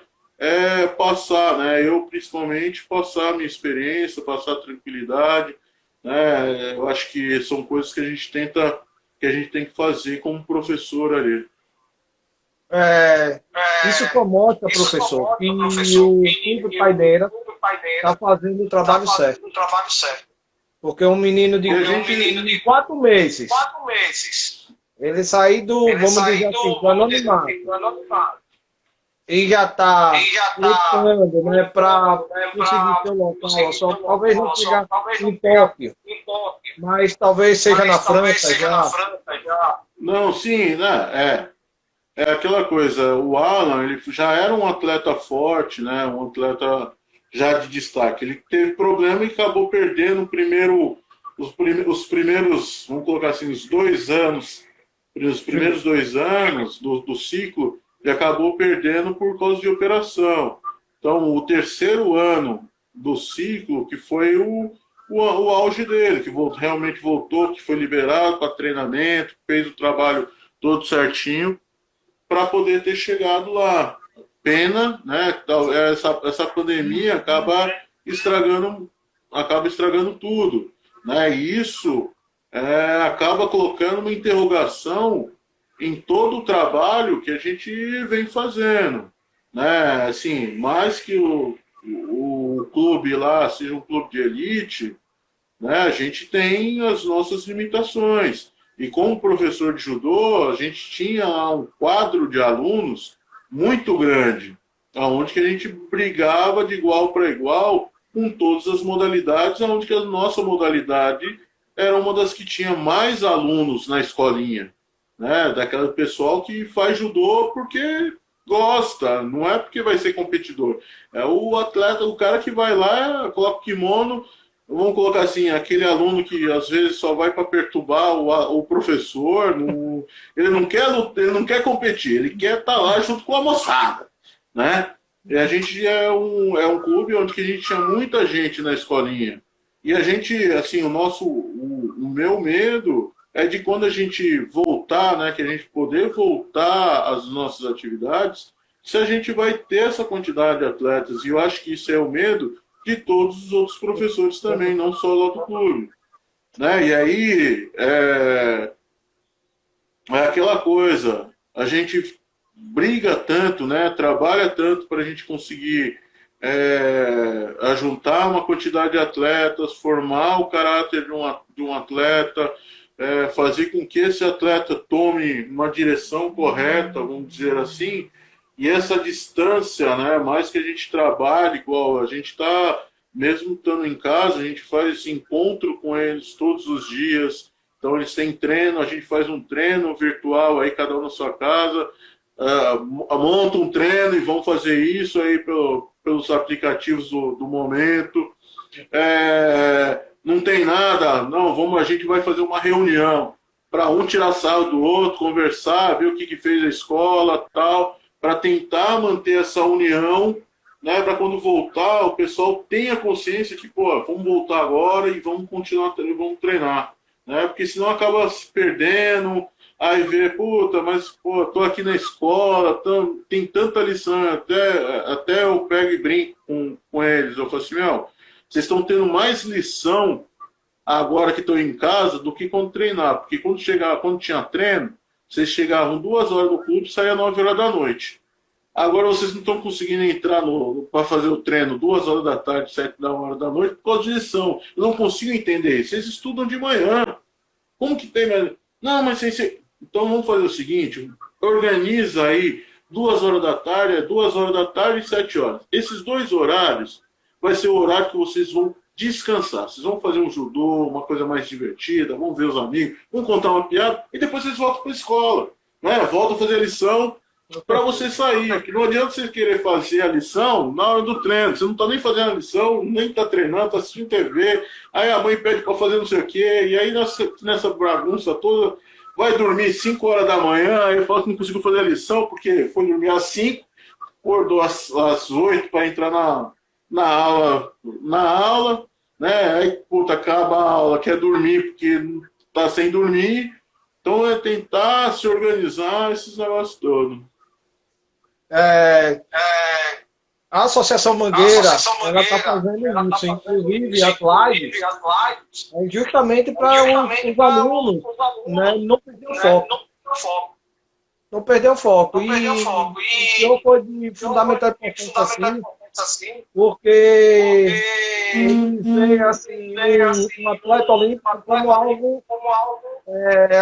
passar, né? Eu principalmente passar a minha experiência, passar a tranquilidade, né? Eu acho que são coisas que a gente tem que fazer como professor ali. Isso promove, professor, que o Clube Paideira está fazendo o trabalho certo. Porque um menino de 4 meses, ele sair do, vamos dizer assim, do anonimato, e já está lutando, né, para conseguir seu local, só talvez não chegar em Tóquio, mas talvez seja na França já. Não, sim, né? É aquela coisa. O Alan, ele já era um atleta forte, né? Um atleta já de destaque. Ele teve problema e acabou perdendo os primeiros, vamos colocar assim, os primeiros 2 anos do ciclo, ele acabou perdendo por causa de operação. Então, o terceiro ano do ciclo, que foi o auge dele, que realmente voltou, que foi liberado para treinamento, fez o trabalho todo certinho para poder ter chegado lá. Pena, né? Essa pandemia acaba estragando tudo, né? E isso acaba colocando uma interrogação em todo o trabalho que a gente vem fazendo, né? Assim, mais que o clube lá seja um clube de elite, né? A gente tem as nossas limitações. E como professor de judô, a gente tinha lá um quadro de alunos muito grande, onde que a gente brigava de igual para igual com todas as modalidades, onde que a nossa modalidade era uma das que tinha mais alunos na escolinha, né? Daquela pessoal que faz judô porque gosta, não é porque vai ser competidor. É o atleta, o cara que vai lá, coloca o kimono. Vamos colocar assim, aquele aluno que às vezes só vai para perturbar o professor, ele não quer competir, ele quer estar lá junto com a moçada, né? E a gente é um clube onde que a gente tinha muita gente na escolinha. E a gente, assim, o meu medo é de quando a gente voltar, né, que a gente poder voltar às nossas atividades, se a gente vai ter essa quantidade de atletas. E eu acho que isso é o medo de todos os outros professores também, não só lá do clube, né? E aí é aquela coisa, a gente briga tanto, né? Trabalha tanto para a gente conseguir ajuntar uma quantidade de atletas, formar o caráter de um atleta, fazer com que esse atleta tome uma direção correta, vamos dizer assim. E essa distância, né, mais que a gente trabalhe, igual a gente está, mesmo estando em casa, a gente faz esse encontro com eles todos os dias. Então, eles têm treino, a gente faz um treino virtual, aí cada um na sua casa, monta um treino e vão fazer isso aí pelos aplicativos do momento. Não tem nada, não, a gente vai fazer uma reunião para um tirar sarro do outro, conversar, ver o que fez a escola, tal, para tentar manter essa união, né, para quando voltar o pessoal tenha consciência que, pô, vamos voltar agora e vamos continuar, vamos treinar, né, porque senão acaba se perdendo, aí vê, puta, mas, pô, tô aqui na escola, tem tanta lição, até eu pego e brinco com eles, eu falo assim, meu, vocês estão tendo mais lição agora que estão em casa do que quando treinar, porque quando tinha treino, vocês chegavam 2 horas no clube e saíam 9 horas da noite. Agora vocês não estão conseguindo entrar para fazer o treino 2 horas da tarde, 7 da hora da noite, por causa de lição. Eu não consigo entender isso. Vocês estudam de manhã. Como que tem... Não, mas então vamos fazer o seguinte, organiza aí 2 horas da tarde, 2 horas da tarde e 7 horas. Esses 2 horários vai ser o horário que vocês vão descansar. Vocês vão fazer um judô, uma coisa mais divertida, vão ver os amigos, vão contar uma piada e depois vocês voltam para a escola, né? Voltam a fazer a lição para você sair. Que não adianta você querer fazer a lição na hora do treino. Você não está nem fazendo a lição, nem está treinando, está assistindo TV. Aí a mãe pede para fazer não sei o quê. E aí nessa bagunça toda, vai dormir 5 horas da manhã. Aí fala que não conseguiu fazer a lição porque foi dormir às 5, acordou às 8 para entrar na aula, né? Aí, puta, acaba a aula, quer dormir porque tá sem dormir. Então é tentar se organizar esses negócios todos. A Associação Mangueira, ela está fazendo isso, inclusive as lives, justamente para os alunos, né, não perder o foco. Não perder o foco. E o senhor foi de fundamental importância assim, porque ser assim, um atleta olímpico como algo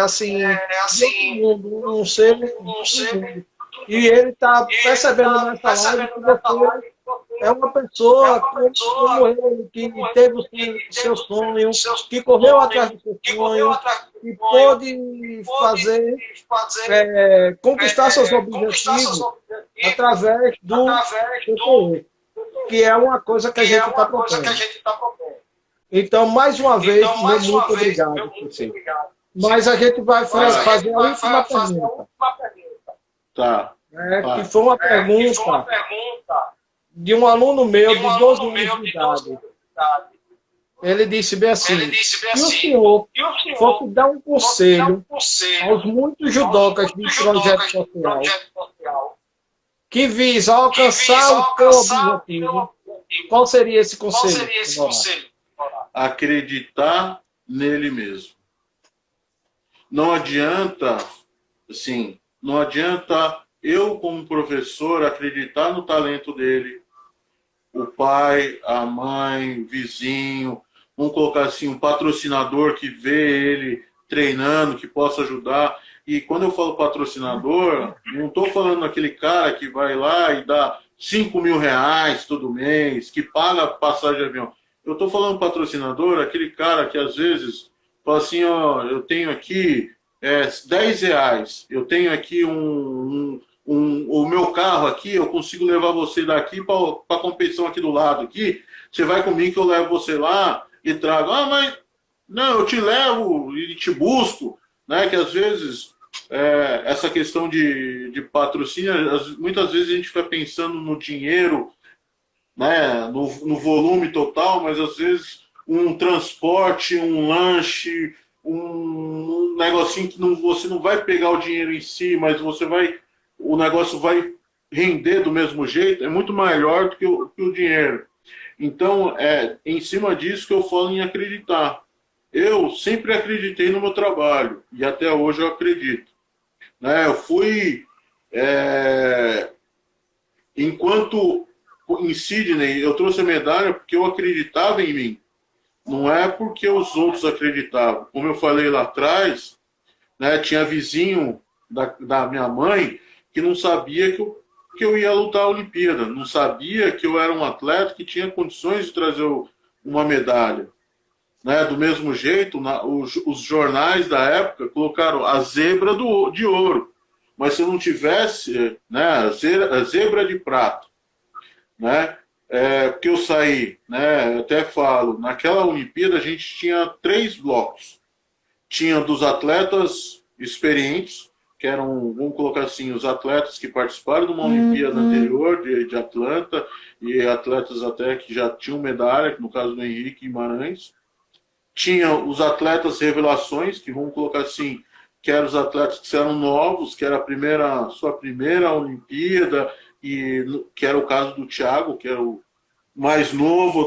assim, de outro mundo, um ser do mundo. E ele está percebendo nessa live que você é uma pessoa como ele, que teve o seu sonho, que correu atrás do seu sonho, que pôde fazer, conquistar seus objetivos através do concorrer, que é uma coisa que a gente está propondo. Então, mais uma vez, muito obrigado, você. Mas a gente vai fazer a última pergunta. Tá. Que foi uma pergunta de um aluno meu de 12 anos de idade. Ele disse bem assim: se o senhor fosse dar um conselho aos muitos judocas de projeto social que visa alcançar o seu objetivo, qual seria esse conselho? Acreditar nele mesmo. Não adianta, assim, não adianta eu, como professor, acreditar no talento dele, o pai, a mãe, o vizinho, vamos colocar assim, um patrocinador que vê ele treinando, que possa ajudar. E quando eu falo patrocinador, não estou falando aquele cara que vai lá e dá 5 mil reais todo mês, que paga passagem de avião. Eu estou falando patrocinador, aquele cara que às vezes fala assim, ó, eu tenho aqui 10 reais, eu tenho aqui o meu carro aqui, eu consigo levar você daqui para a competição aqui do lado aqui, você vai comigo que eu levo você lá e trago. Ah, mas não, eu te levo e te busco, né? Que às vezes essa questão de patrocínio, muitas vezes a gente fica pensando no dinheiro, né? No volume total, mas às vezes um transporte, um lanche, um negocinho que você não vai pegar o dinheiro em si, mas o negócio vai render do mesmo jeito, é muito maior do que o dinheiro. Então, em cima disso que eu falo em acreditar. Eu sempre acreditei no meu trabalho, e até hoje eu acredito. Né? Eu fui, enquanto em Sydney, eu trouxe a medalha porque eu acreditava em mim. Não é porque os outros acreditavam. Como eu falei lá atrás, né, tinha vizinho da minha mãe que não sabia que eu ia lutar a Olimpíada. Não sabia que eu era um atleta que tinha condições de trazer uma medalha. Né? Do mesmo jeito, os jornais da época colocaram a zebra de ouro. Mas se não tivesse, né, a zebra de prata, né? Porque eu saí, né? Eu até falo, naquela Olimpíada a gente tinha 3 blocos. Tinha dos atletas experientes, que eram, vamos colocar assim, os atletas que participaram de uma Olimpíada anterior, de Atlanta, e atletas até que já tinham medalha, no caso do Henrique Guimarães. Tinha os atletas revelações, que vamos colocar assim, que eram os atletas que eram novos, que era sua primeira Olimpíada, e que era o caso do Thiago, que era o mais novo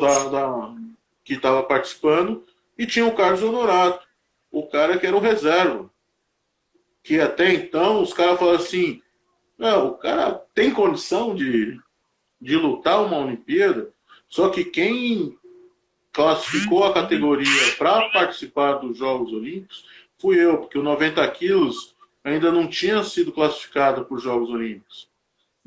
que estava participando, e tinha o Carlos Honorato, o cara que era o reserva. Que até então os caras falaram assim, não, o cara tem condição de lutar uma Olimpíada, só que quem classificou a categoria para participar dos Jogos Olímpicos fui eu, porque o 90 quilos ainda não tinha sido classificado para os Jogos Olímpicos.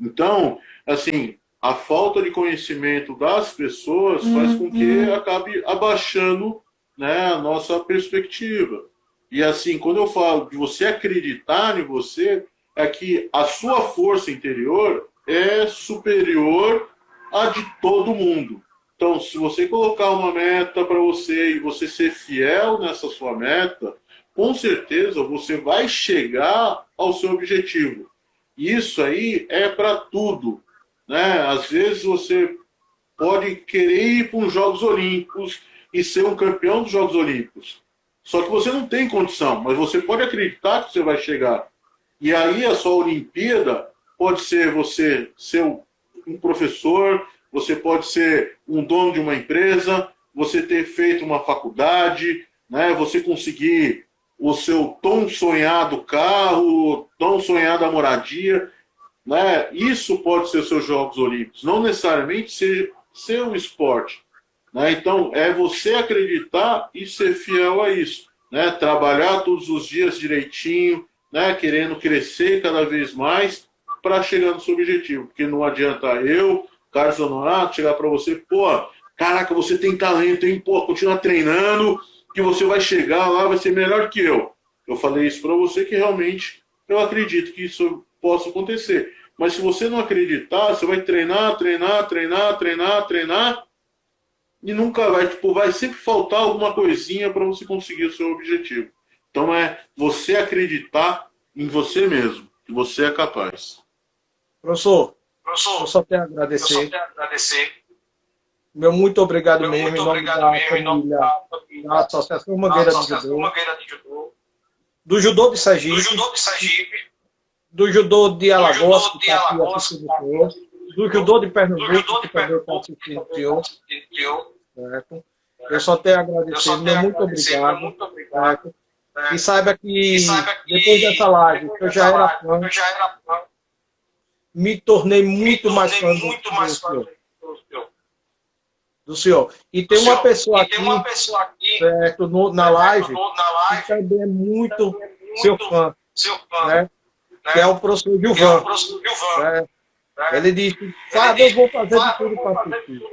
Então, assim, a falta de conhecimento das pessoas faz com que acabe abaixando, né, a nossa perspectiva. E assim, quando eu falo de você acreditar em você, é que a sua força interior é superior à de todo mundo. Então, se você colocar uma meta para você e você ser fiel nessa sua meta, com certeza você vai chegar ao seu objetivo. Isso aí é para tudo, né? Às vezes você pode querer ir para os Jogos Olímpicos e ser um campeão dos Jogos Olímpicos. Só que você não tem condição, mas você pode acreditar que você vai chegar. E aí a sua Olimpíada pode ser você ser um professor, você pode ser um dono de uma empresa, você ter feito uma faculdade, né? Você conseguir o seu tão sonhado carro, tão sonhada moradia, né? Isso pode ser seus Jogos Olímpicos, não necessariamente ser um esporte. Né? Então, é você acreditar e ser fiel a isso. Né? Trabalhar todos os dias direitinho, né? Querendo crescer cada vez mais para chegar no seu objetivo. Porque não adianta eu, Carlos Honorato, chegar para você, pô, caraca, você tem talento, hein? Pô, continua treinando, que você vai chegar lá, vai ser melhor que eu. Eu falei isso para você que realmente eu acredito que isso possa acontecer. Mas se você não acreditar, você vai treinar, treinar, treinar, treinar, treinar, e nunca vai, tipo, vai sempre faltar alguma coisinha para você conseguir o seu objetivo. Então é você acreditar em você mesmo, que você é capaz. Professor, eu só tenho a agradecer. Meu muito obrigado mesmo, em nome da família da Associação Mangueira de Judô, do Judô de Sergipe, do Judô de Alagoas, que está aqui assistindo o senhor, do Judô de Pernambuco, que também está assistindo o senhor. Certo? Eu só tenho a agradecer, meu muito obrigado. Certo? E saiba que depois dessa live, eu já era fã, me tornei muito mais fã do senhor. E tem uma pessoa aqui, certo, na live, que também é muito seu fã, né? Que é o professor Gilvan. Ele disse, Fábio, eu vou fazer de tudo para assistir.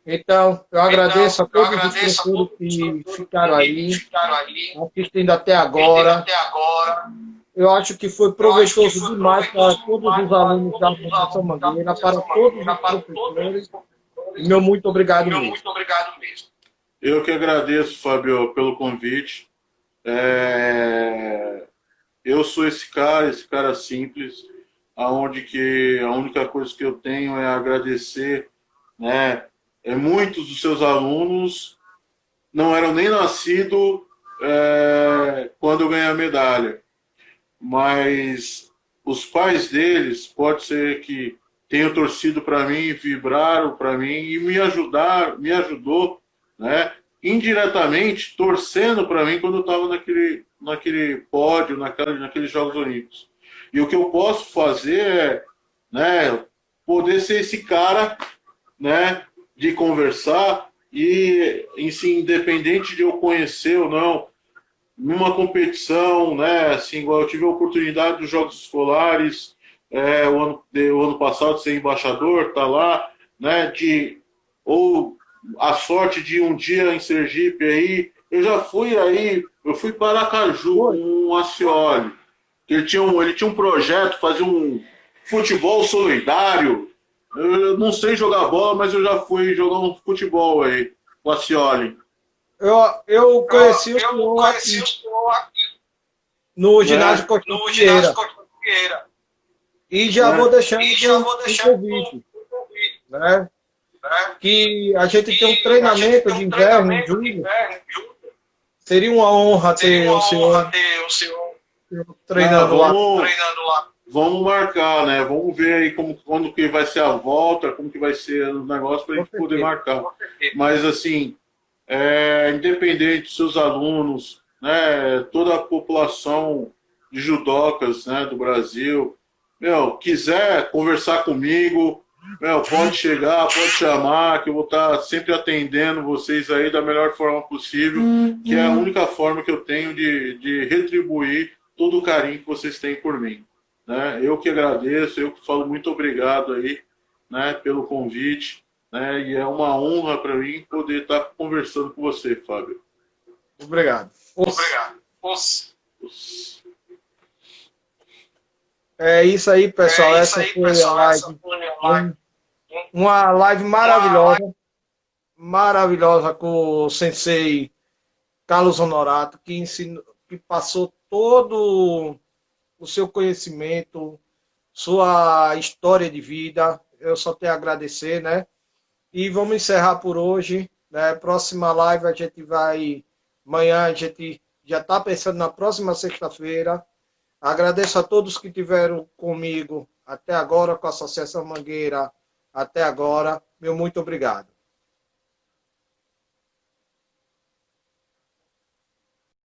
Então, eu agradeço a todos os professores que ficaram aí, assistindo até agora. Eu acho que foi proveitoso demais para todos os alunos da Associação Mangueira, para todos os professores. E meu muito obrigado mesmo. Eu que agradeço, Fábio, pelo convite. Eu sou esse cara simples, aonde que a única coisa que eu tenho é agradecer, né? Muitos dos seus alunos não eram nem nascidos quando eu ganhei a medalha, mas os pais deles pode ser que tenham torcido para mim, vibraram para mim e me ajudou, né? Indiretamente torcendo para mim quando eu estava naquele pódio, naqueles Jogos Olímpicos. E o que eu posso fazer é, né, poder ser esse cara, né, de conversar e, assim, independente de eu conhecer ou não, numa competição, né, assim, igual eu tive a oportunidade dos Jogos Escolares, o ano passado ser embaixador, tá lá, né, ou a sorte de um dia em Sergipe aí, eu fui para Aracaju com o Acioli, ele tinha um projeto, fazer um futebol solidário. Eu não sei jogar bola, mas eu já fui jogar um futebol aí, com a Cioli. Eu conheci o senhor aqui, no ginásio Coutinho Vieira. E já vou deixando um convite, né? Que a gente tem um treinamento de inverno em julho. Seria uma honra ter o senhor treinando lá. Vamos marcar, né? Vamos ver aí quando que vai ser a volta, como que vai ser o negócio para a gente poder marcar. Mas, assim, independente dos seus alunos, né, toda a população de judocas, né, do Brasil, quiser conversar comigo, pode chegar, pode chamar, que eu vou estar sempre atendendo vocês aí da melhor forma possível, que é a única forma que eu tenho de retribuir todo o carinho que vocês têm por mim. Né? Eu que agradeço, eu que falo muito obrigado aí, né, pelo convite, né, e é uma honra para mim poder estar conversando com você, Fábio. Obrigado. É isso aí, pessoal. Essa foi a live. Uma live maravilhosa com o sensei Carlos Honorato, que passou todo o seu conhecimento, sua história de vida. Eu só tenho a agradecer, né? E vamos encerrar por hoje, né? Próxima live a gente vai... Amanhã a gente já está pensando na próxima sexta-feira. Agradeço a todos que tiveram comigo até agora, com a Associação Mangueira até agora. Meu muito obrigado.